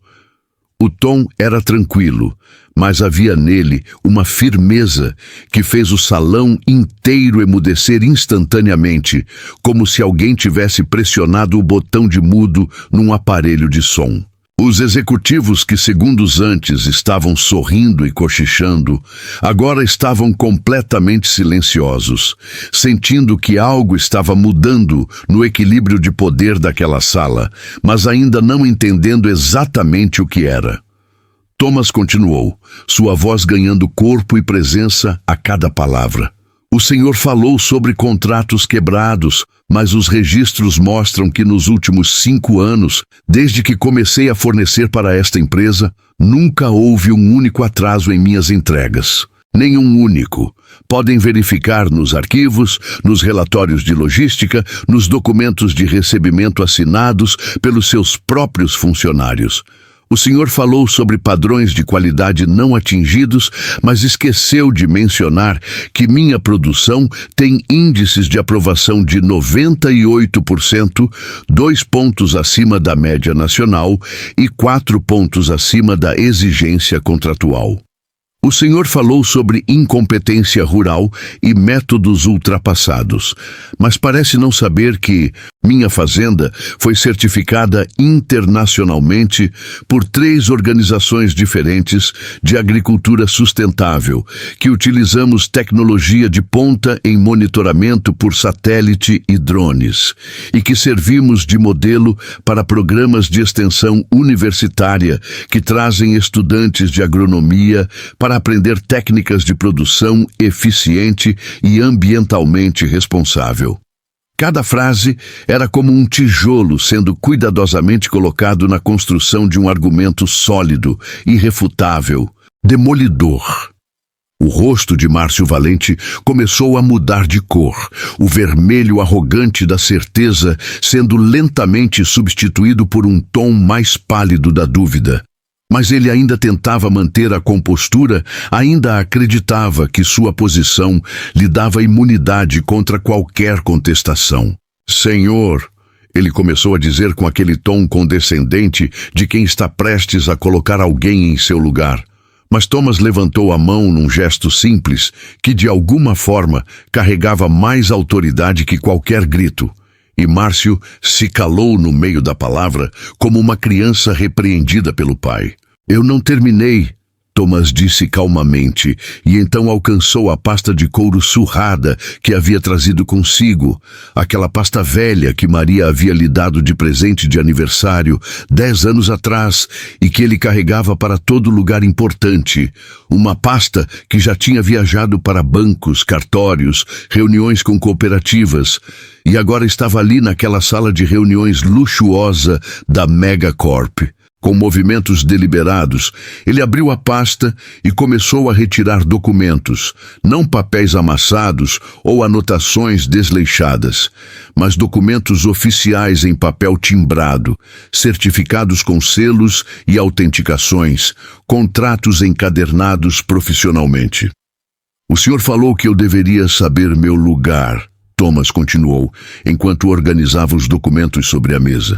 O tom era tranquilo, mas havia nele uma firmeza que fez o salão inteiro emudecer instantaneamente, como se alguém tivesse pressionado o botão de mudo num aparelho de som. Os executivos que segundos antes estavam sorrindo e cochichando, agora estavam completamente silenciosos, sentindo que algo estava mudando no equilíbrio de poder daquela sala, mas ainda não entendendo exatamente o que era. Thomas continuou, sua voz ganhando corpo e presença a cada palavra. O senhor falou sobre contratos quebrados, mas os registros mostram que nos últimos 5 anos, desde que comecei a fornecer para esta empresa, nunca houve um único atraso em minhas entregas. Nenhum único. Podem verificar nos arquivos, nos relatórios de logística, nos documentos de recebimento assinados pelos seus próprios funcionários. O senhor falou sobre padrões de qualidade não atingidos, mas esqueceu de mencionar que minha produção tem índices de aprovação de 98%, 2 pontos acima da média nacional e 4 pontos acima da exigência contratual. O senhor falou sobre incompetência rural e métodos ultrapassados, mas parece não saber que minha fazenda foi certificada internacionalmente por 3 organizações diferentes de agricultura sustentável, que utilizamos tecnologia de ponta em monitoramento por satélite e drones, e que servimos de modelo para programas de extensão universitária que trazem estudantes de agronomia para aprender técnicas de produção eficiente e ambientalmente responsável. Cada frase era como um tijolo sendo cuidadosamente colocado na construção de um argumento sólido, irrefutável, demolidor. O rosto de Márcio Valente começou a mudar de cor, o vermelho arrogante da certeza sendo lentamente substituído por um tom mais pálido da dúvida. Mas ele ainda tentava manter a compostura, ainda acreditava que sua posição lhe dava imunidade contra qualquer contestação. Senhor, ele começou a dizer com aquele tom condescendente de quem está prestes a colocar alguém em seu lugar. Mas Thomas levantou a mão num gesto simples que, de alguma forma, carregava mais autoridade que qualquer grito. E Márcio se calou no meio da palavra, como uma criança repreendida pelo pai. Eu não terminei, Thomas disse calmamente, e então alcançou a pasta de couro surrada que havia trazido consigo, aquela pasta velha que Maria havia lhe dado de presente de aniversário 10 anos atrás e que ele carregava para todo lugar importante, uma pasta que já tinha viajado para bancos, cartórios, reuniões com cooperativas, e agora estava ali naquela sala de reuniões luxuosa da Megacorp. Com movimentos deliberados, ele abriu a pasta e começou a retirar documentos, não papéis amassados ou anotações desleixadas, mas documentos oficiais em papel timbrado, certificados com selos e autenticações, contratos encadernados profissionalmente. O senhor falou que eu deveria saber meu lugar, Thomas continuou, enquanto organizava os documentos sobre a mesa.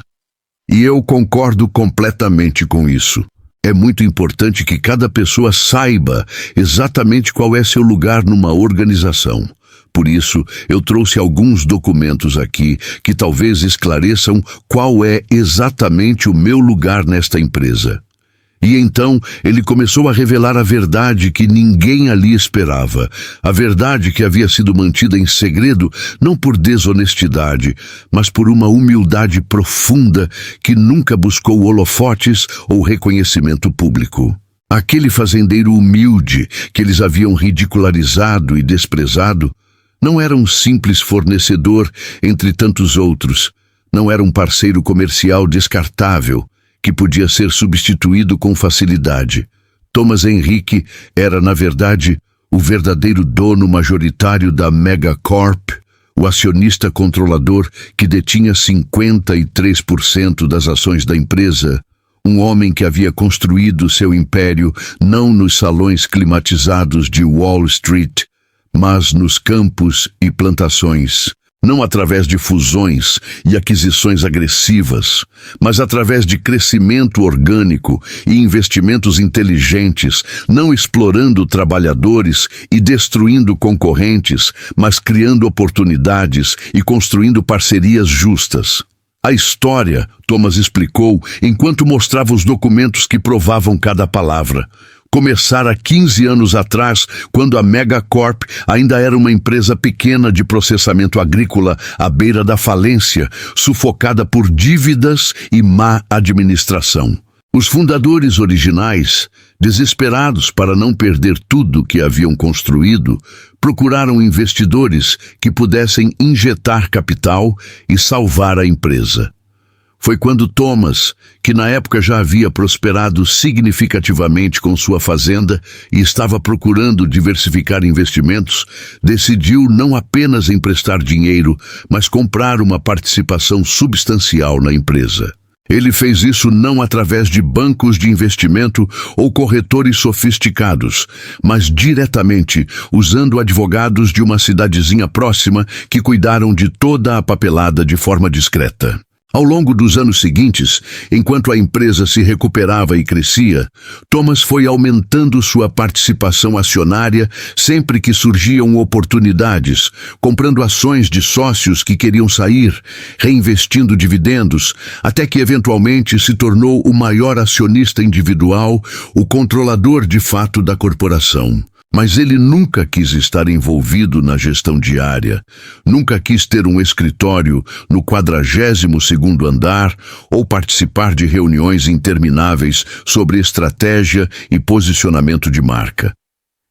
E eu concordo completamente com isso. É muito importante que cada pessoa saiba exatamente qual é seu lugar numa organização. Por isso, eu trouxe alguns documentos aqui que talvez esclareçam qual é exatamente o meu lugar nesta empresa. E então ele começou a revelar a verdade que ninguém ali esperava, a verdade que havia sido mantida em segredo não por desonestidade, mas por uma humildade profunda que nunca buscou holofotes ou reconhecimento público. Aquele fazendeiro humilde que eles haviam ridicularizado e desprezado não era um simples fornecedor entre tantos outros, não era um parceiro comercial descartável, que podia ser substituído com facilidade. Thomas Henrique era, na verdade, o verdadeiro dono majoritário da Megacorp, o acionista controlador que detinha 53% das ações da empresa, um homem que havia construído seu império não nos salões climatizados de Wall Street, mas nos campos e plantações. Não através de fusões e aquisições agressivas, mas através de crescimento orgânico e investimentos inteligentes, não explorando trabalhadores e destruindo concorrentes, mas criando oportunidades e construindo parcerias justas. A história, Thomas explicou, enquanto mostrava os documentos que provavam cada palavra. Começara 15 anos atrás, quando a Megacorp ainda era uma empresa pequena de processamento agrícola à beira da falência, sufocada por dívidas e má administração. Os fundadores originais, desesperados para não perder tudo que haviam construído, procuraram investidores que pudessem injetar capital e salvar a empresa. Foi quando Thomas, que na época já havia prosperado significativamente com sua fazenda e estava procurando diversificar investimentos, decidiu não apenas emprestar dinheiro, mas comprar uma participação substancial na empresa. Ele fez isso não através de bancos de investimento ou corretores sofisticados, mas diretamente usando advogados de uma cidadezinha próxima que cuidaram de toda a papelada de forma discreta. Ao longo dos anos seguintes, enquanto a empresa se recuperava e crescia, Thomas foi aumentando sua participação acionária sempre que surgiam oportunidades, comprando ações de sócios que queriam sair, reinvestindo dividendos, até que eventualmente se tornou o maior acionista individual, o controlador de fato da corporação. Mas ele nunca quis estar envolvido na gestão diária, nunca quis ter um escritório no 42º andar ou participar de reuniões intermináveis sobre estratégia e posicionamento de marca.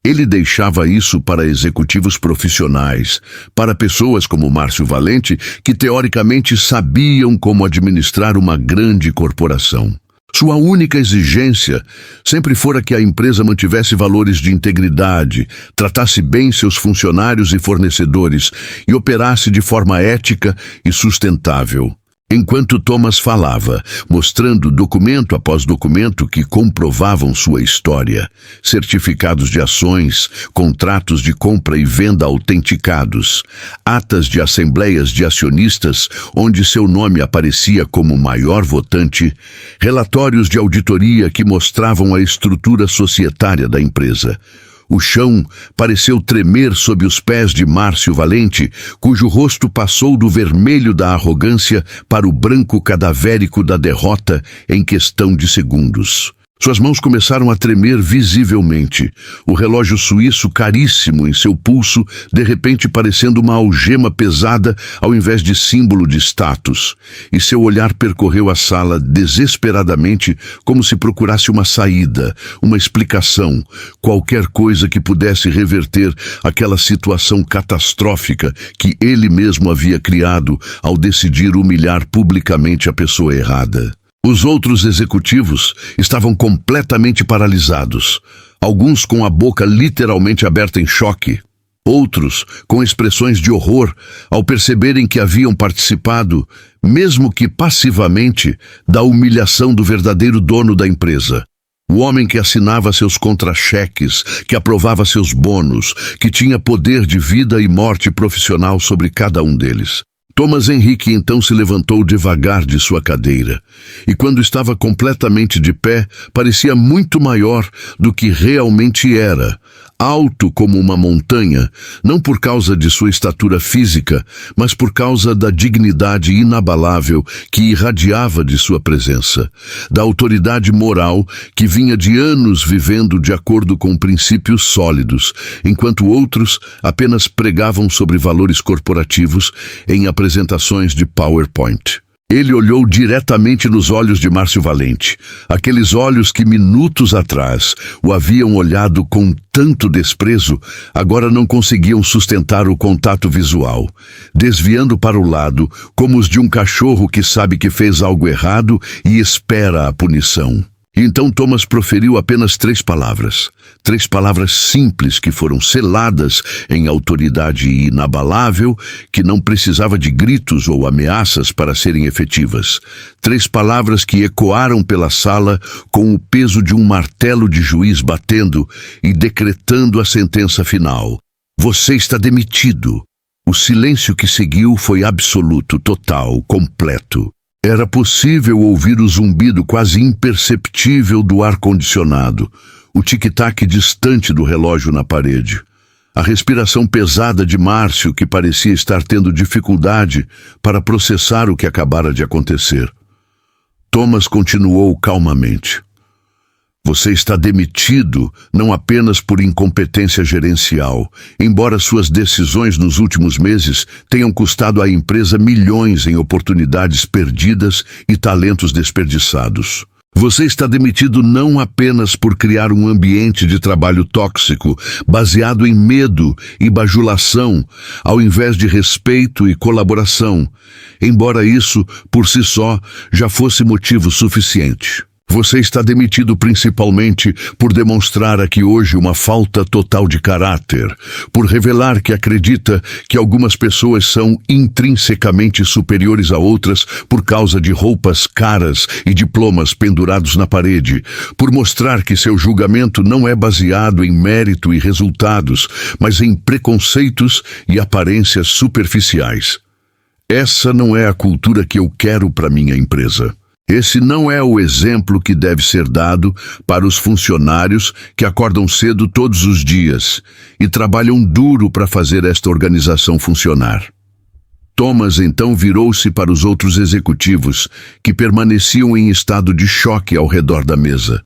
Ele deixava isso para executivos profissionais, para pessoas como Márcio Valente, que teoricamente sabiam como administrar uma grande corporação. Sua única exigência sempre fora que a empresa mantivesse valores de integridade, tratasse bem seus funcionários e fornecedores e operasse de forma ética e sustentável. Enquanto Thomas falava, mostrando documento após documento que comprovavam sua história, certificados de ações, contratos de compra e venda autenticados, atas de assembleias de acionistas onde seu nome aparecia como maior votante, relatórios de auditoria que mostravam a estrutura societária da empresa. O chão pareceu tremer sob os pés de Márcio Valente, cujo rosto passou do vermelho da arrogância para o branco cadavérico da derrota em questão de segundos. Suas mãos começaram a tremer visivelmente, o relógio suíço caríssimo em seu pulso, de repente parecendo uma algema pesada ao invés de símbolo de status, e seu olhar percorreu a sala desesperadamente como se procurasse uma saída, uma explicação, qualquer coisa que pudesse reverter aquela situação catastrófica que ele mesmo havia criado ao decidir humilhar publicamente a pessoa errada. Os outros executivos estavam completamente paralisados, alguns com a boca literalmente aberta em choque, outros com expressões de horror ao perceberem que haviam participado, mesmo que passivamente, da humilhação do verdadeiro dono da empresa. O homem que assinava seus contra-cheques, que aprovava seus bônus, que tinha poder de vida e morte profissional sobre cada um deles. Thomas Henrique então se levantou devagar de sua cadeira, e quando estava completamente de pé, parecia muito maior do que realmente era, alto como uma montanha, não por causa de sua estatura física, mas por causa da dignidade inabalável que irradiava de sua presença, da autoridade moral que vinha de anos vivendo de acordo com princípios sólidos, enquanto outros apenas pregavam sobre valores corporativos em apresentações de PowerPoint. Ele olhou diretamente nos olhos de Márcio Valente, aqueles olhos que minutos atrás o haviam olhado com tanto desprezo, agora não conseguiam sustentar o contato visual, desviando para o lado como os de um cachorro que sabe que fez algo errado e espera a punição. Então Thomas proferiu apenas três palavras simples que foram seladas em autoridade inabalável, que não precisava de gritos ou ameaças para serem efetivas. 3 palavras que ecoaram pela sala com o peso de um martelo de juiz batendo e decretando a sentença final. Você está demitido. O silêncio que seguiu foi absoluto, total, completo. Era possível ouvir o zumbido quase imperceptível do ar-condicionado, o tic-tac distante do relógio na parede, a respiração pesada de Márcio, que parecia estar tendo dificuldade para processar o que acabara de acontecer. Thomas continuou calmamente. Você está demitido não apenas por incompetência gerencial, embora suas decisões nos últimos meses tenham custado à empresa milhões em oportunidades perdidas e talentos desperdiçados. Você está demitido não apenas por criar um ambiente de trabalho tóxico, baseado em medo e bajulação, ao invés de respeito e colaboração, embora isso, por si só, já fosse motivo suficiente. Você está demitido principalmente por demonstrar aqui hoje uma falta total de caráter, por revelar que acredita que algumas pessoas são intrinsecamente superiores a outras por causa de roupas caras e diplomas pendurados na parede, por mostrar que seu julgamento não é baseado em mérito e resultados, mas em preconceitos e aparências superficiais. Essa não é a cultura que eu quero para minha empresa. Esse não é o exemplo que deve ser dado para os funcionários que acordam cedo todos os dias e trabalham duro para fazer esta organização funcionar. Thomas então virou-se para os outros executivos que permaneciam em estado de choque ao redor da mesa.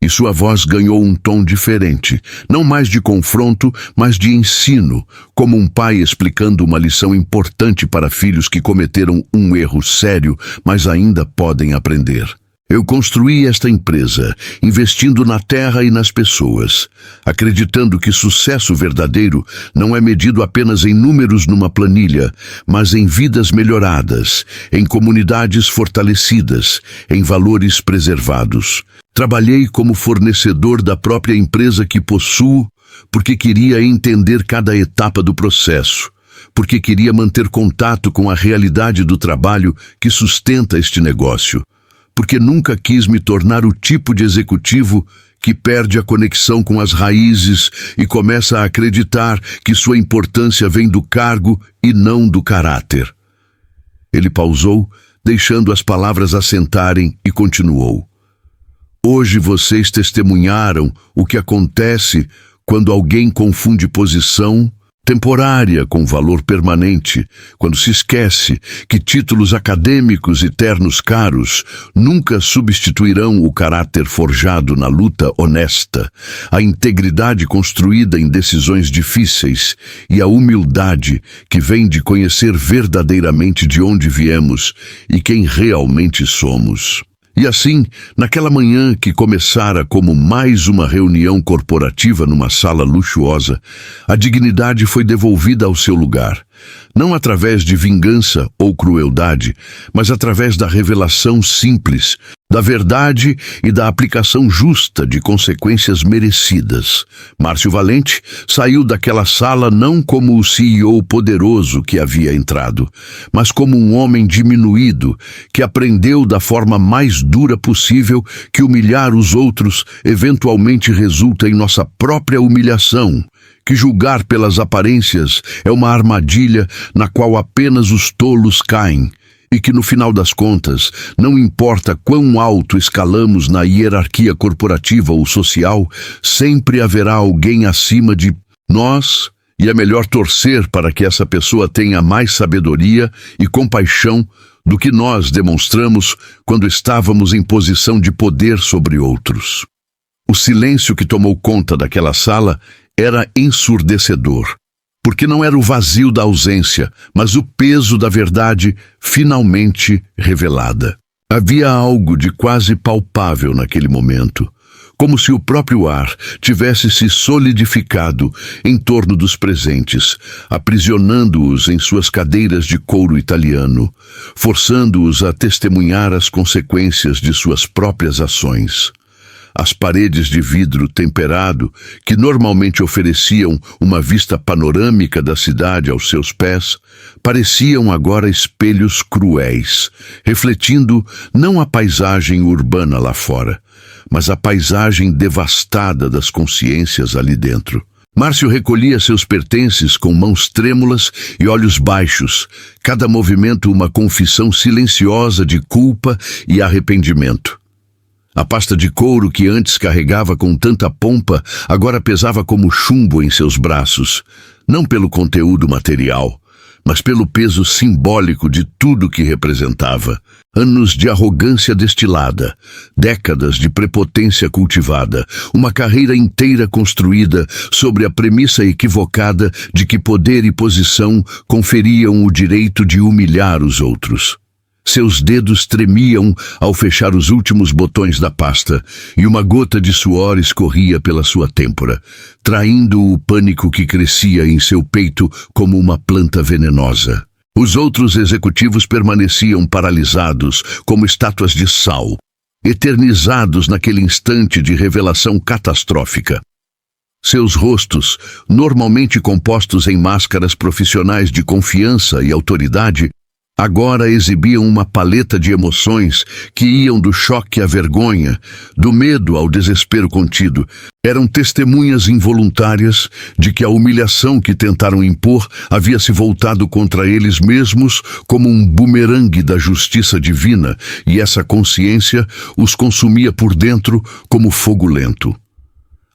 E sua voz ganhou um tom diferente, não mais de confronto, mas de ensino, como um pai explicando uma lição importante para filhos que cometeram um erro sério, mas ainda podem aprender. Eu construí esta empresa, investindo na terra e nas pessoas, acreditando que sucesso verdadeiro não é medido apenas em números numa planilha, mas em vidas melhoradas, em comunidades fortalecidas, em valores preservados. Trabalhei como fornecedor da própria empresa que possuo, porque queria entender cada etapa do processo, porque queria manter contato com a realidade do trabalho que sustenta este negócio, porque nunca quis me tornar o tipo de executivo que perde a conexão com as raízes e começa a acreditar que sua importância vem do cargo e não do caráter. Ele pausou, deixando as palavras assentarem, e continuou. Hoje vocês testemunharam o que acontece quando alguém confunde posição temporária com valor permanente, quando se esquece que títulos acadêmicos e ternos caros nunca substituirão o caráter forjado na luta honesta, a integridade construída em decisões difíceis e a humildade que vem de conhecer verdadeiramente de onde viemos e quem realmente somos. E assim, naquela manhã que começara como mais uma reunião corporativa numa sala luxuosa, a dignidade foi devolvida ao seu lugar, não através de vingança ou crueldade, mas através da revelação simples, da verdade e da aplicação justa de consequências merecidas. Márcio Valente saiu daquela sala não como o CEO poderoso que havia entrado, mas como um homem diminuído que aprendeu da forma mais dura possível que humilhar os outros eventualmente resulta em nossa própria humilhação, que julgar pelas aparências é uma armadilha na qual apenas os tolos caem, e que no final das contas, não importa quão alto escalamos na hierarquia corporativa ou social, sempre haverá alguém acima de nós, e é melhor torcer para que essa pessoa tenha mais sabedoria e compaixão do que nós demonstramos quando estávamos em posição de poder sobre outros. O silêncio que tomou conta daquela sala era ensurdecedor, porque não era o vazio da ausência, mas o peso da verdade finalmente revelada. Havia algo de quase palpável naquele momento, como se o próprio ar tivesse se solidificado em torno dos presentes, aprisionando-os em suas cadeiras de couro italiano, forçando-os a testemunhar as consequências de suas próprias ações. As paredes de vidro temperado, que normalmente ofereciam uma vista panorâmica da cidade aos seus pés, pareciam agora espelhos cruéis, refletindo não a paisagem urbana lá fora, mas a paisagem devastada das consciências ali dentro. Márcio recolhia seus pertences com mãos trêmulas e olhos baixos, cada movimento uma confissão silenciosa de culpa e arrependimento. A pasta de couro que antes carregava com tanta pompa agora pesava como chumbo em seus braços, não pelo conteúdo material, mas pelo peso simbólico de tudo que representava. Anos de arrogância destilada, décadas de prepotência cultivada, uma carreira inteira construída sobre a premissa equivocada de que poder e posição conferiam o direito de humilhar os outros. Seus dedos tremiam ao fechar os últimos botões da pasta, e uma gota de suor escorria pela sua têmpora, traindo o pânico que crescia em seu peito como uma planta venenosa. Os outros executivos permaneciam paralisados, como estátuas de sal, eternizados naquele instante de revelação catastrófica. Seus rostos, normalmente compostos em máscaras profissionais de confiança e autoridade, agora exibiam uma paleta de emoções que iam do choque à vergonha, do medo ao desespero contido. Eram testemunhas involuntárias de que a humilhação que tentaram impor havia se voltado contra eles mesmos como um bumerangue da justiça divina, e essa consciência os consumia por dentro como fogo lento.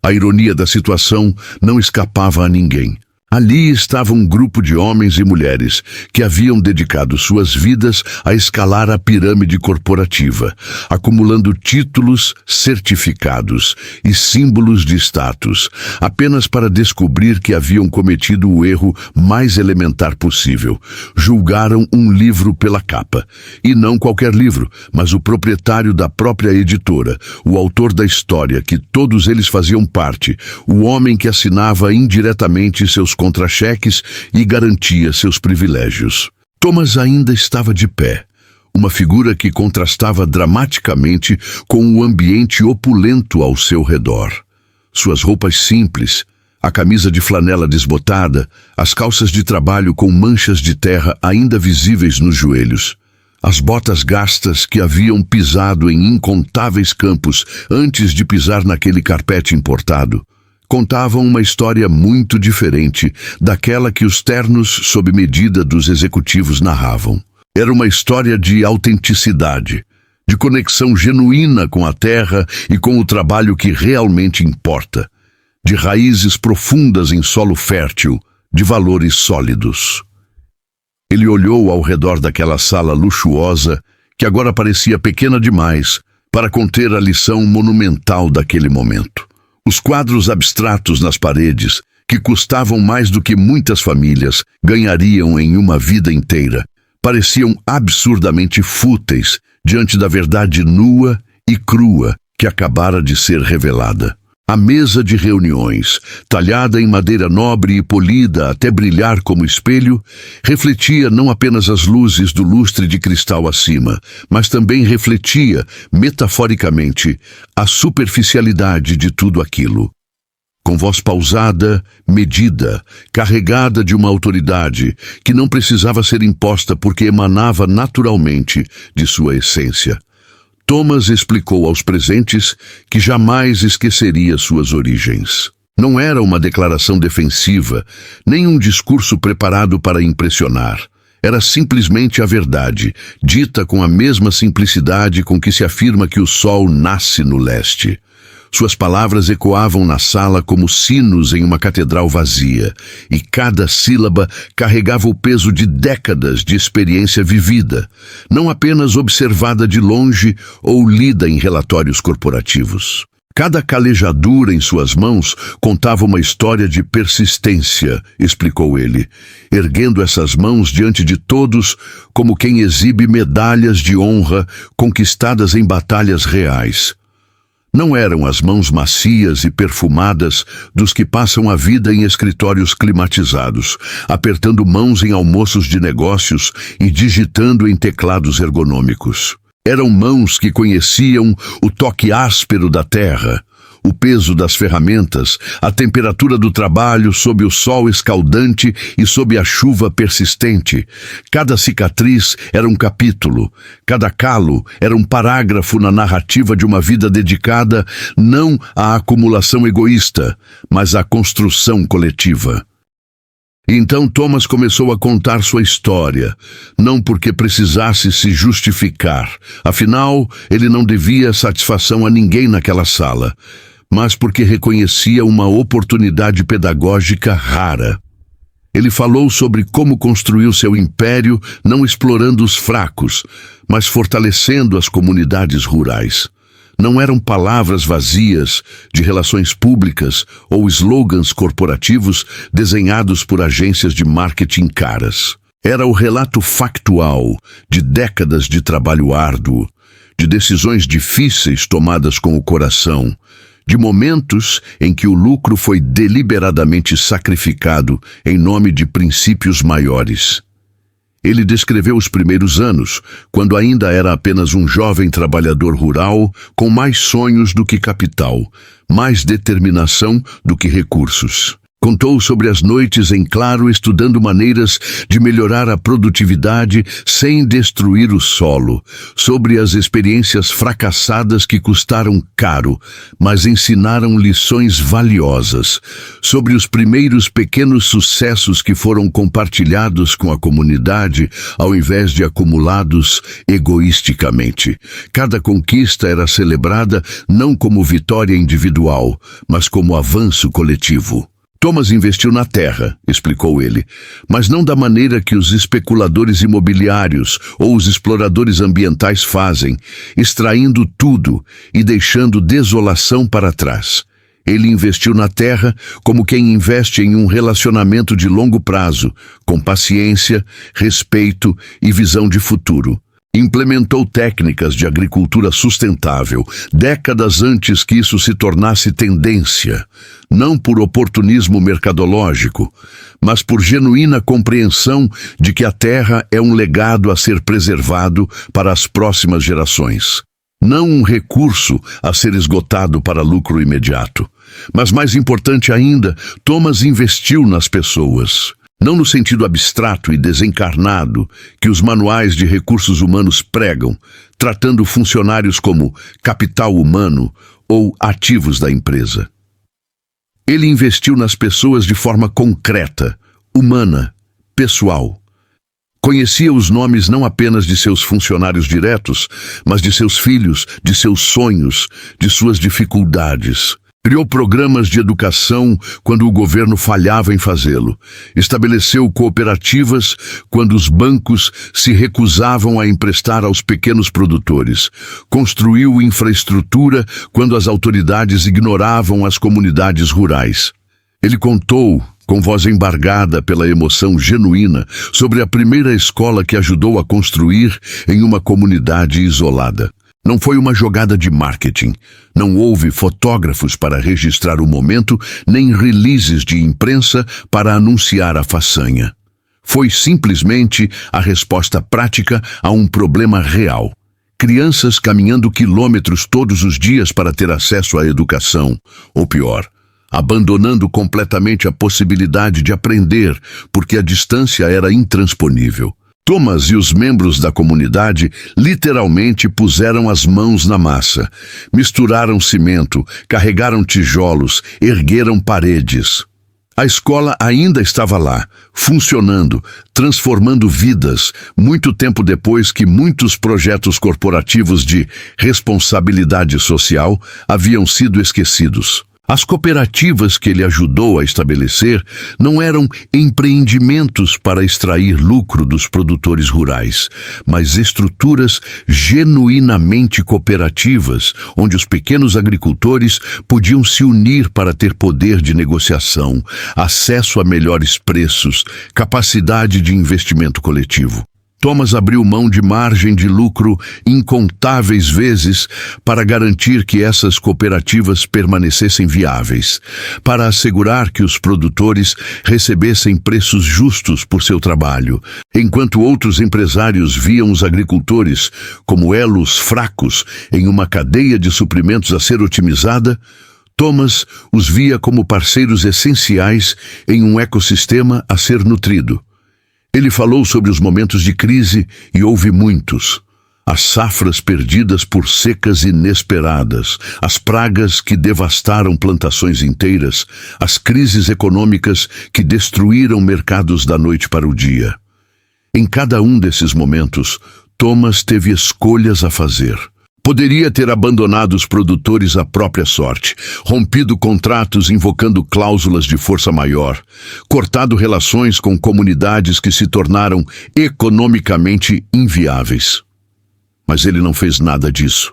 A ironia da situação não escapava a ninguém. Ali estava um grupo de homens e mulheres que haviam dedicado suas vidas a escalar a pirâmide corporativa, acumulando títulos, certificados e símbolos de status, apenas para descobrir que haviam cometido o erro mais elementar possível. Julgaram um livro pela capa. E não qualquer livro, mas o proprietário da própria editora, o autor da história que todos eles faziam parte, o homem que assinava indiretamente seus contra-cheques e garantia seus privilégios. Thomas ainda estava de pé, uma figura que contrastava dramaticamente com o ambiente opulento ao seu redor. Suas roupas simples, a camisa de flanela desbotada, as calças de trabalho com manchas de terra ainda visíveis nos joelhos, as botas gastas que haviam pisado em incontáveis campos antes de pisar naquele carpete importado, contavam uma história muito diferente daquela que os ternos sob medida dos executivos narravam. Era uma história de autenticidade, de conexão genuína com a terra e com o trabalho que realmente importa, de raízes profundas em solo fértil, de valores sólidos. Ele olhou ao redor daquela sala luxuosa, que agora parecia pequena demais para conter a lição monumental daquele momento. Os quadros abstratos nas paredes, que custavam mais do que muitas famílias ganhariam em uma vida inteira, pareciam absurdamente fúteis diante da verdade nua e crua que acabara de ser revelada. A mesa de reuniões, talhada em madeira nobre e polida até brilhar como espelho, refletia não apenas as luzes do lustre de cristal acima, mas também refletia, metaforicamente, a superficialidade de tudo aquilo. Com voz pausada, medida, carregada de uma autoridade que não precisava ser imposta porque emanava naturalmente de sua essência, Thomas explicou aos presentes que jamais esqueceria suas origens. Não era uma declaração defensiva, nem um discurso preparado para impressionar. Era simplesmente a verdade, dita com a mesma simplicidade com que se afirma que o sol nasce no leste. Suas palavras ecoavam na sala como sinos em uma catedral vazia, e cada sílaba carregava o peso de décadas de experiência vivida, não apenas observada de longe ou lida em relatórios corporativos. Cada calejadura em suas mãos contava uma história de persistência, explicou ele, erguendo essas mãos diante de todos como quem exibe medalhas de honra conquistadas em batalhas reais. Não eram as mãos macias e perfumadas dos que passam a vida em escritórios climatizados, apertando mãos em almoços de negócios e digitando em teclados ergonômicos. Eram mãos que conheciam o toque áspero da terra, o peso das ferramentas, a temperatura do trabalho sob o sol escaldante e sob a chuva persistente. Cada cicatriz era um capítulo, cada calo era um parágrafo na narrativa de uma vida dedicada não à acumulação egoísta, mas à construção coletiva. Então Thomas começou a contar sua história, não porque precisasse se justificar, afinal, ele não devia satisfação a ninguém naquela sala, mas porque reconhecia uma oportunidade pedagógica rara. Ele falou sobre como construiu seu império não explorando os fracos, mas fortalecendo as comunidades rurais. Não eram palavras vazias de relações públicas ou slogans corporativos desenhados por agências de marketing caras. Era o relato factual de décadas de trabalho árduo, de decisões difíceis tomadas com o coração, de momentos em que o lucro foi deliberadamente sacrificado em nome de princípios maiores. Ele descreveu os primeiros anos, quando ainda era apenas um jovem trabalhador rural com mais sonhos do que capital, mais determinação do que recursos. Contou sobre as noites em claro estudando maneiras de melhorar a produtividade sem destruir o solo, sobre as experiências fracassadas que custaram caro, mas ensinaram lições valiosas, sobre os primeiros pequenos sucessos que foram compartilhados com a comunidade ao invés de acumulados egoisticamente. Cada conquista era celebrada não como vitória individual, mas como avanço coletivo. Thomas investiu na terra, explicou ele, mas não da maneira que os especuladores imobiliários ou os exploradores ambientais fazem, extraindo tudo e deixando desolação para trás. Ele investiu na terra como quem investe em um relacionamento de longo prazo, com paciência, respeito e visão de futuro. Implementou técnicas de agricultura sustentável, décadas antes que isso se tornasse tendência, não por oportunismo mercadológico, mas por genuína compreensão de que a terra é um legado a ser preservado para as próximas gerações. Não um recurso a ser esgotado para lucro imediato. Mas mais importante ainda, Thomas investiu nas pessoas. Não no sentido abstrato e desencarnado que os manuais de recursos humanos pregam, tratando funcionários como capital humano ou ativos da empresa. Ele investiu nas pessoas de forma concreta, humana, pessoal. Conhecia os nomes não apenas de seus funcionários diretos, mas de seus filhos, de seus sonhos, de suas dificuldades. Criou programas de educação quando o governo falhava em fazê-lo. Estabeleceu cooperativas quando os bancos se recusavam a emprestar aos pequenos produtores. Construiu infraestrutura quando as autoridades ignoravam as comunidades rurais. Ele contou, com voz embargada pela emoção genuína, sobre a primeira escola que ajudou a construir em uma comunidade isolada. Não foi uma jogada de marketing. Não houve fotógrafos para registrar o momento, nem releases de imprensa para anunciar a façanha. Foi simplesmente a resposta prática a um problema real. Crianças caminhando quilômetros todos os dias para ter acesso à educação, ou pior, abandonando completamente a possibilidade de aprender, porque a distância era intransponível. Thomas e os membros da comunidade literalmente puseram as mãos na massa, misturaram cimento, carregaram tijolos, ergueram paredes. A escola ainda estava lá, funcionando, transformando vidas, muito tempo depois que muitos projetos corporativos de responsabilidade social haviam sido esquecidos. As cooperativas que ele ajudou a estabelecer não eram empreendimentos para extrair lucro dos produtores rurais, mas estruturas genuinamente cooperativas, onde os pequenos agricultores podiam se unir para ter poder de negociação, acesso a melhores preços, capacidade de investimento coletivo. Thomas abriu mão de margem de lucro incontáveis vezes para garantir que essas cooperativas permanecessem viáveis, para assegurar que os produtores recebessem preços justos por seu trabalho, enquanto outros empresários viam os agricultores como elos fracos em uma cadeia de suprimentos a ser otimizada. Thomas os via como parceiros essenciais em um ecossistema a ser nutrido. Ele falou sobre os momentos de crise e houve muitos. As safras perdidas por secas inesperadas, as pragas que devastaram plantações inteiras, as crises econômicas que destruíram mercados da noite para o dia. Em cada um desses momentos, Thomas teve escolhas a fazer. Poderia ter abandonado os produtores à própria sorte, rompido contratos invocando cláusulas de força maior, cortado relações com comunidades que se tornaram economicamente inviáveis. Mas ele não fez nada disso.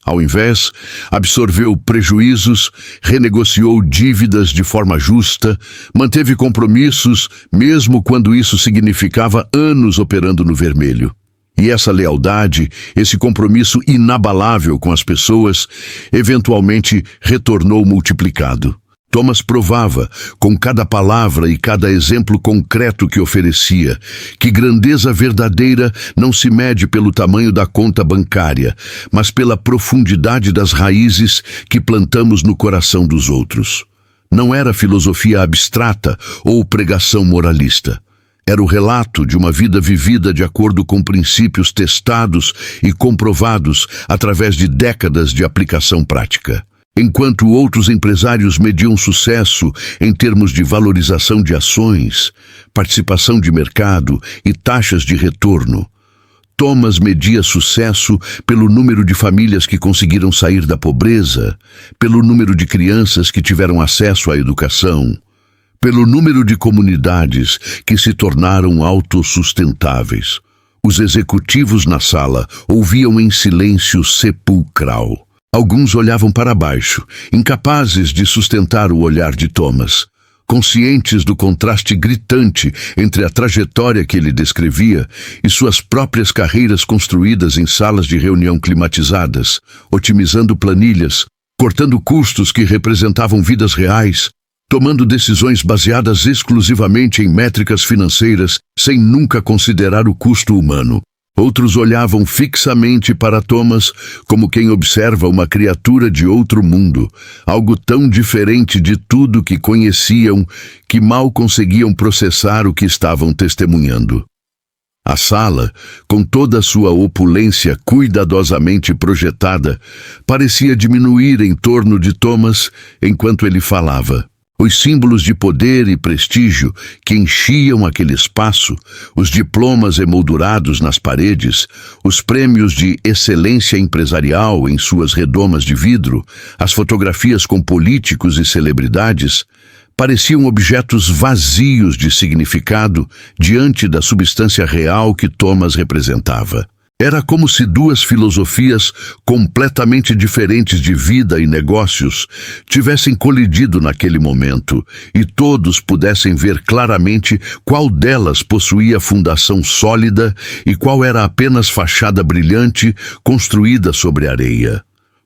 Ao invés, absorveu prejuízos, renegociou dívidas de forma justa, manteve compromissos, mesmo quando isso significava anos operando no vermelho. E essa lealdade, esse compromisso inabalável com as pessoas, eventualmente retornou multiplicado. Thomas provava, com cada palavra e cada exemplo concreto que oferecia, que grandeza verdadeira não se mede pelo tamanho da conta bancária, mas pela profundidade das raízes que plantamos no coração dos outros. Não era filosofia abstrata ou pregação moralista. Era o relato de uma vida vivida de acordo com princípios testados e comprovados através de décadas de aplicação prática. Enquanto outros empresários mediam sucesso em termos de valorização de ações, participação de mercado e taxas de retorno, Thomas media sucesso pelo número de famílias que conseguiram sair da pobreza, pelo número de crianças que tiveram acesso à educação, pelo número de comunidades que se tornaram autossustentáveis. Os executivos na sala ouviam em silêncio sepulcral. Alguns olhavam para baixo, incapazes de sustentar o olhar de Thomas. Conscientes do contraste gritante entre a trajetória que ele descrevia e suas próprias carreiras construídas em salas de reunião climatizadas, otimizando planilhas, cortando custos que representavam vidas reais, tomando decisões baseadas exclusivamente em métricas financeiras, sem nunca considerar o custo humano. Outros olhavam fixamente para Thomas como quem observa uma criatura de outro mundo, algo tão diferente de tudo que conheciam que mal conseguiam processar o que estavam testemunhando. A sala, com toda a sua opulência cuidadosamente projetada, parecia diminuir em torno de Thomas enquanto ele falava. Os símbolos de poder e prestígio que enchiam aquele espaço, os diplomas emoldurados nas paredes, os prêmios de excelência empresarial em suas redomas de vidro, as fotografias com políticos e celebridades, pareciam objetos vazios de significado diante da substância real que Thomas representava. Era como se duas filosofias completamente diferentes de vida e negócios tivessem colidido naquele momento e todos pudessem ver claramente qual delas possuía fundação sólida e qual era apenas fachada brilhante construída sobre areia.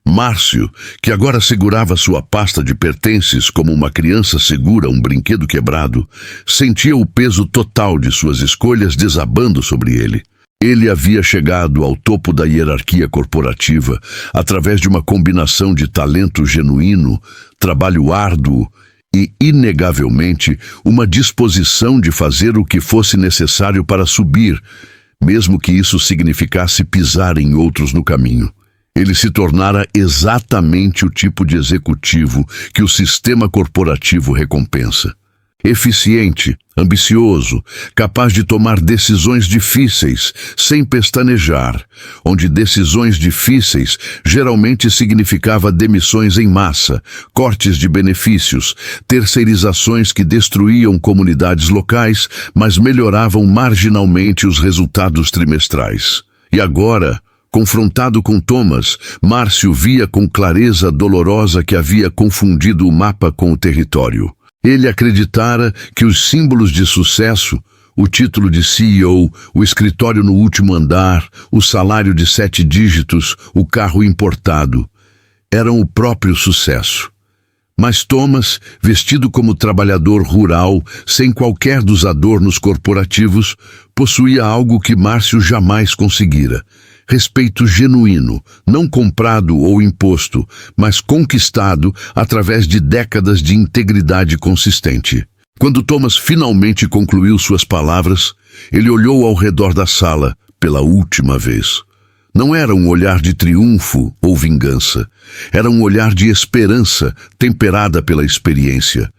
Márcio, que agora segurava sua pasta de pertences como uma criança segura um brinquedo quebrado, sentia o peso total de suas escolhas desabando sobre ele. Ele havia chegado ao topo da hierarquia corporativa através de uma combinação de talento genuíno, trabalho árduo e, inegavelmente, uma disposição de fazer o que fosse necessário para subir, mesmo que isso significasse pisar em outros no caminho. Ele se tornara exatamente o tipo de executivo que o sistema corporativo recompensa. Eficiente, ambicioso, capaz de tomar decisões difíceis sem pestanejar, onde decisões difíceis geralmente significava demissões em massa, cortes de benefícios, terceirizações que destruíam comunidades locais, mas melhoravam marginalmente os resultados trimestrais. E agora, confrontado com Thomas, Márcio via com clareza dolorosa que havia confundido o mapa com o território. Ele acreditara que os símbolos de sucesso, o título de CEO, o escritório no último andar, o salário de 7 dígitos, o carro importado, eram o próprio sucesso. Mas Thomas, vestido como trabalhador rural, sem qualquer dos adornos corporativos, possuía algo que Márcio jamais conseguira. Respeito genuíno, não comprado ou imposto, mas conquistado através de décadas de integridade consistente. Quando Thomas finalmente concluiu suas palavras, ele olhou ao redor da sala pela última vez. Não era um olhar de triunfo ou vingança, era um olhar de esperança temperada pela experiência.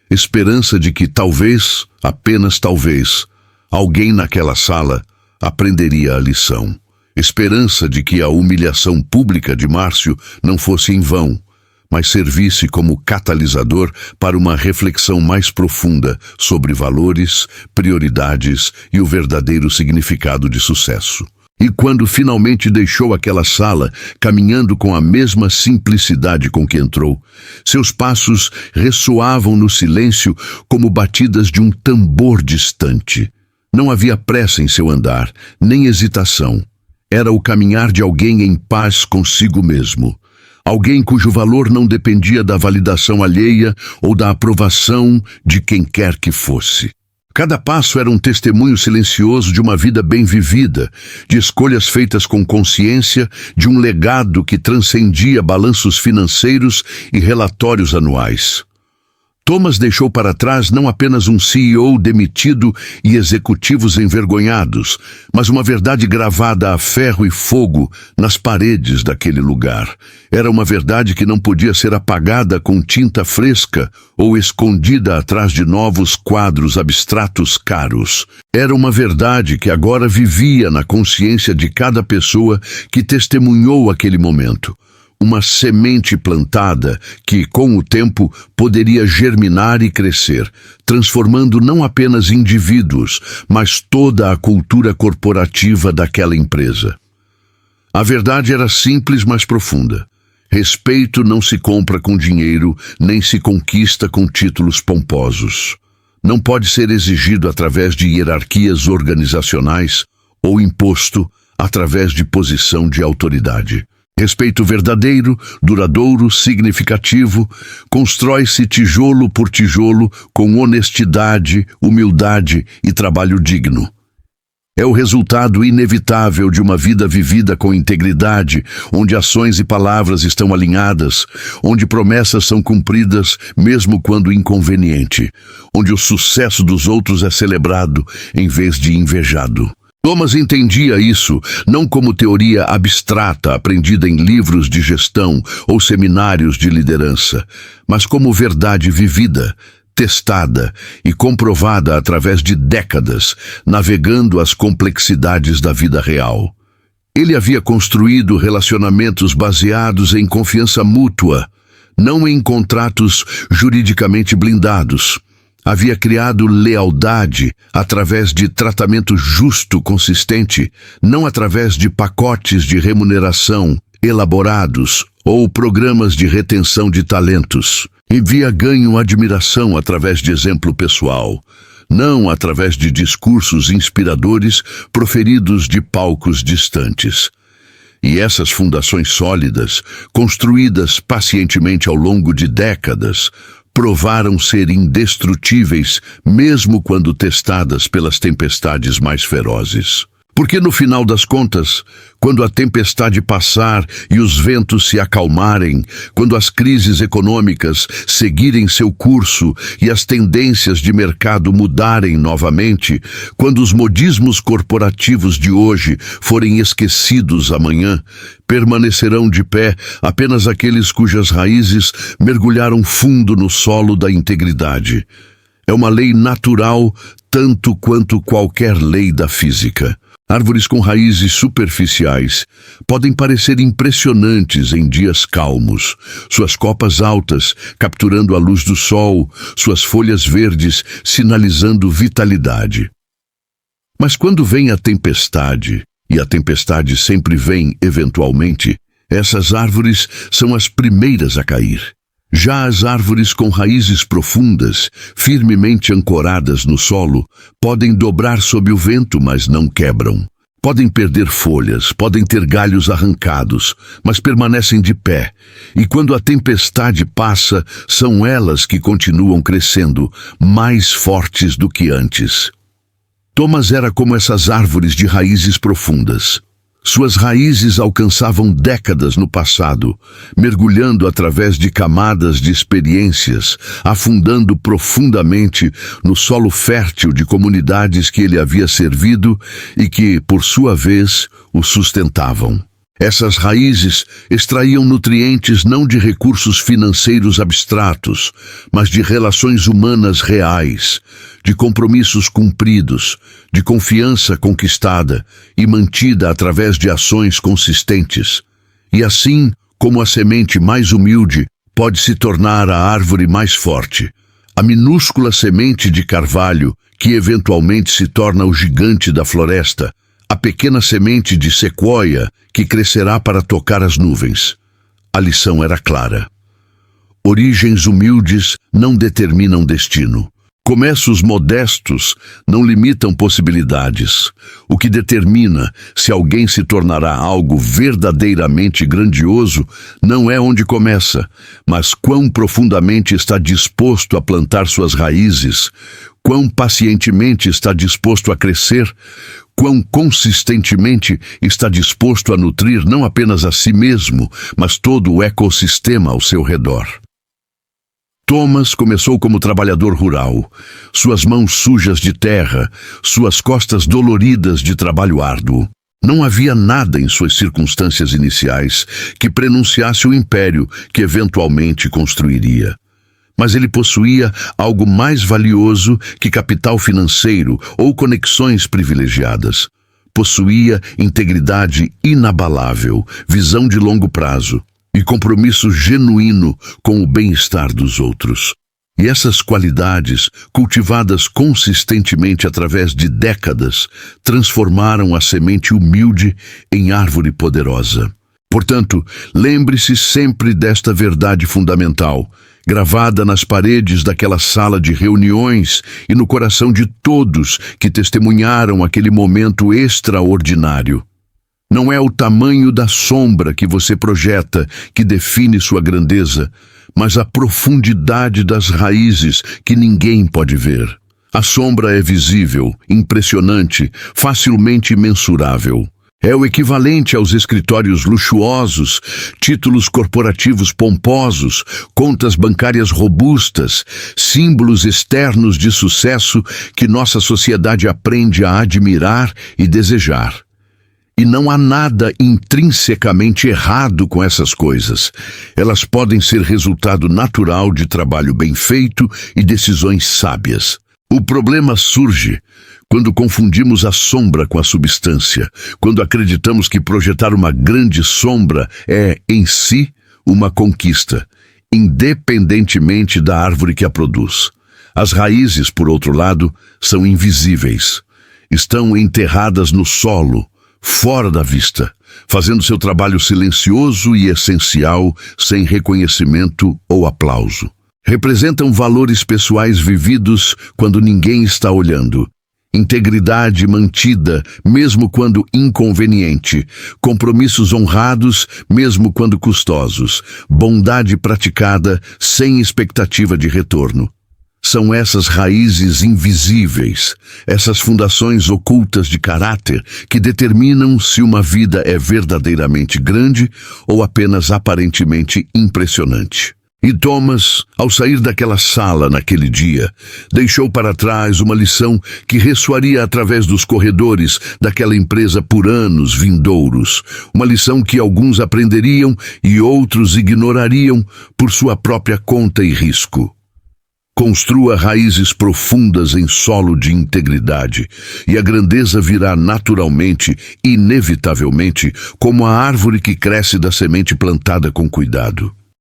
Esperança de que talvez, apenas talvez, alguém naquela sala aprenderia a lição. Esperança de que a humilhação pública de Márcio não fosse em vão, mas servisse como catalisador para uma reflexão mais profunda sobre valores, prioridades e o verdadeiro significado de sucesso. E quando finalmente deixou aquela sala, caminhando com a mesma simplicidade com que entrou, seus passos ressoavam no silêncio como batidas de um tambor distante. Não havia pressa em seu andar, nem hesitação. Era o caminhar de alguém em paz consigo mesmo. Alguém cujo valor não dependia da validação alheia ou da aprovação de quem quer que fosse. Cada passo era um testemunho silencioso de uma vida bem vivida, de escolhas feitas com consciência, de um legado que transcendia balanços financeiros e relatórios anuais. Thomas deixou para trás não apenas um CEO demitido e executivos envergonhados, mas uma verdade gravada a ferro e fogo nas paredes daquele lugar. Era uma verdade que não podia ser apagada com tinta fresca ou escondida atrás de novos quadros abstratos caros. Era uma verdade que agora vivia na consciência de cada pessoa que testemunhou aquele momento. uma semente plantada que, com o tempo, poderia germinar e crescer, transformando não apenas indivíduos, mas toda a cultura corporativa daquela empresa. A verdade era simples, mas profunda. Respeito não se compra com dinheiro, nem se conquista com títulos pomposos. Não pode ser exigido através de hierarquias organizacionais ou imposto através de posição de autoridade. Respeito verdadeiro, duradouro, significativo, constrói-se tijolo por tijolo com honestidade, humildade e trabalho digno. É o resultado inevitável de uma vida vivida com integridade, onde ações e palavras estão alinhadas, onde promessas são cumpridas mesmo quando inconveniente, onde o sucesso dos outros é celebrado em vez de invejado. Thomas entendia isso não como teoria abstrata aprendida em livros de gestão ou seminários de liderança, mas como verdade vivida, testada e comprovada através de décadas, navegando as complexidades da vida real. Ele havia construído relacionamentos baseados em confiança mútua, não em contratos juridicamente blindados. Havia criado lealdade através de tratamento justo consistente, não através de pacotes de remuneração elaborados ou programas de retenção de talentos. Havia ganho admiração através de exemplo pessoal, não através de discursos inspiradores proferidos de palcos distantes. E essas fundações sólidas, construídas pacientemente ao longo de décadas, provaram ser indestrutíveis mesmo quando testadas pelas tempestades mais ferozes. Porque no final das contas, quando a tempestade passar e os ventos se acalmarem, quando as crises econômicas seguirem seu curso e as tendências de mercado mudarem novamente, quando os modismos corporativos de hoje forem esquecidos amanhã, permanecerão de pé apenas aqueles cujas raízes mergulharam fundo no solo da integridade. É uma lei natural tanto quanto qualquer lei da física. Árvores com raízes superficiais podem parecer impressionantes em dias calmos, suas copas altas capturando a luz do sol, suas folhas verdes sinalizando vitalidade. Mas quando vem a tempestade, e a tempestade sempre vem eventualmente, essas árvores são as primeiras a cair. Já as árvores com raízes profundas, firmemente ancoradas no solo, podem dobrar sob o vento, mas não quebram. Podem perder folhas, podem ter galhos arrancados, mas permanecem de pé. E quando a tempestade passa, são elas que continuam crescendo, mais fortes do que antes. Thomas era como essas árvores de raízes profundas. Suas raízes alcançavam décadas no passado, mergulhando através de camadas de experiências, afundando profundamente no solo fértil de comunidades que ele havia servido e que, por sua vez, o sustentavam. Essas raízes extraíam nutrientes não de recursos financeiros abstratos, mas de relações humanas reais, de compromissos cumpridos, de confiança conquistada e mantida através de ações consistentes. E assim, como a semente mais humilde pode se tornar a árvore mais forte, a minúscula semente de carvalho que eventualmente se torna o gigante da floresta, a pequena semente de sequoia que crescerá para tocar as nuvens. A lição era clara. Origens humildes não determinam destino. Começos modestos não limitam possibilidades. O que determina se alguém se tornará algo verdadeiramente grandioso não é onde começa, mas quão profundamente está disposto a plantar suas raízes, quão pacientemente está disposto a crescer, quão consistentemente está disposto a nutrir não apenas a si mesmo, mas todo o ecossistema ao seu redor. Thomas começou como trabalhador rural, suas mãos sujas de terra, suas costas doloridas de trabalho árduo. Não havia nada em suas circunstâncias iniciais que prenunciasse o império que eventualmente construiria. Mas ele possuía algo mais valioso que capital financeiro ou conexões privilegiadas. Possuía integridade inabalável, visão de longo prazo e compromisso genuíno com o bem-estar dos outros. E essas qualidades, cultivadas consistentemente através de décadas, transformaram a semente humilde em árvore poderosa. Portanto, lembre-se sempre desta verdade fundamental, gravada nas paredes daquela sala de reuniões e no coração de todos que testemunharam aquele momento extraordinário. Não é o tamanho da sombra que você projeta que define sua grandeza, mas a profundidade das raízes que ninguém pode ver. A sombra é visível, impressionante, facilmente mensurável. É o equivalente aos escritórios luxuosos, títulos corporativos pomposos, contas bancárias robustas, símbolos externos de sucesso que nossa sociedade aprende a admirar e desejar. E não há nada intrinsecamente errado com essas coisas. Elas podem ser resultado natural de trabalho bem feito e decisões sábias. O problema surge quando confundimos a sombra com a substância, quando acreditamos que projetar uma grande sombra é, em si, uma conquista, independentemente da árvore que a produz. As raízes, por outro lado, são invisíveis. Estão enterradas no solo, fora da vista, fazendo seu trabalho silencioso e essencial, sem reconhecimento ou aplauso. Representam valores pessoais vividos quando ninguém está olhando, integridade mantida mesmo quando inconveniente, compromissos honrados mesmo quando custosos, bondade praticada sem expectativa de retorno. São essas raízes invisíveis, essas fundações ocultas de caráter que determinam se uma vida é verdadeiramente grande ou apenas aparentemente impressionante. E Thomas, ao sair daquela sala naquele dia, deixou para trás uma lição que ressoaria através dos corredores daquela empresa por anos vindouros, uma lição que alguns aprenderiam e outros ignorariam por sua própria conta e risco. Construa raízes profundas em solo de integridade, e a grandeza virá naturalmente, inevitavelmente, como a árvore que cresce da semente plantada com cuidado.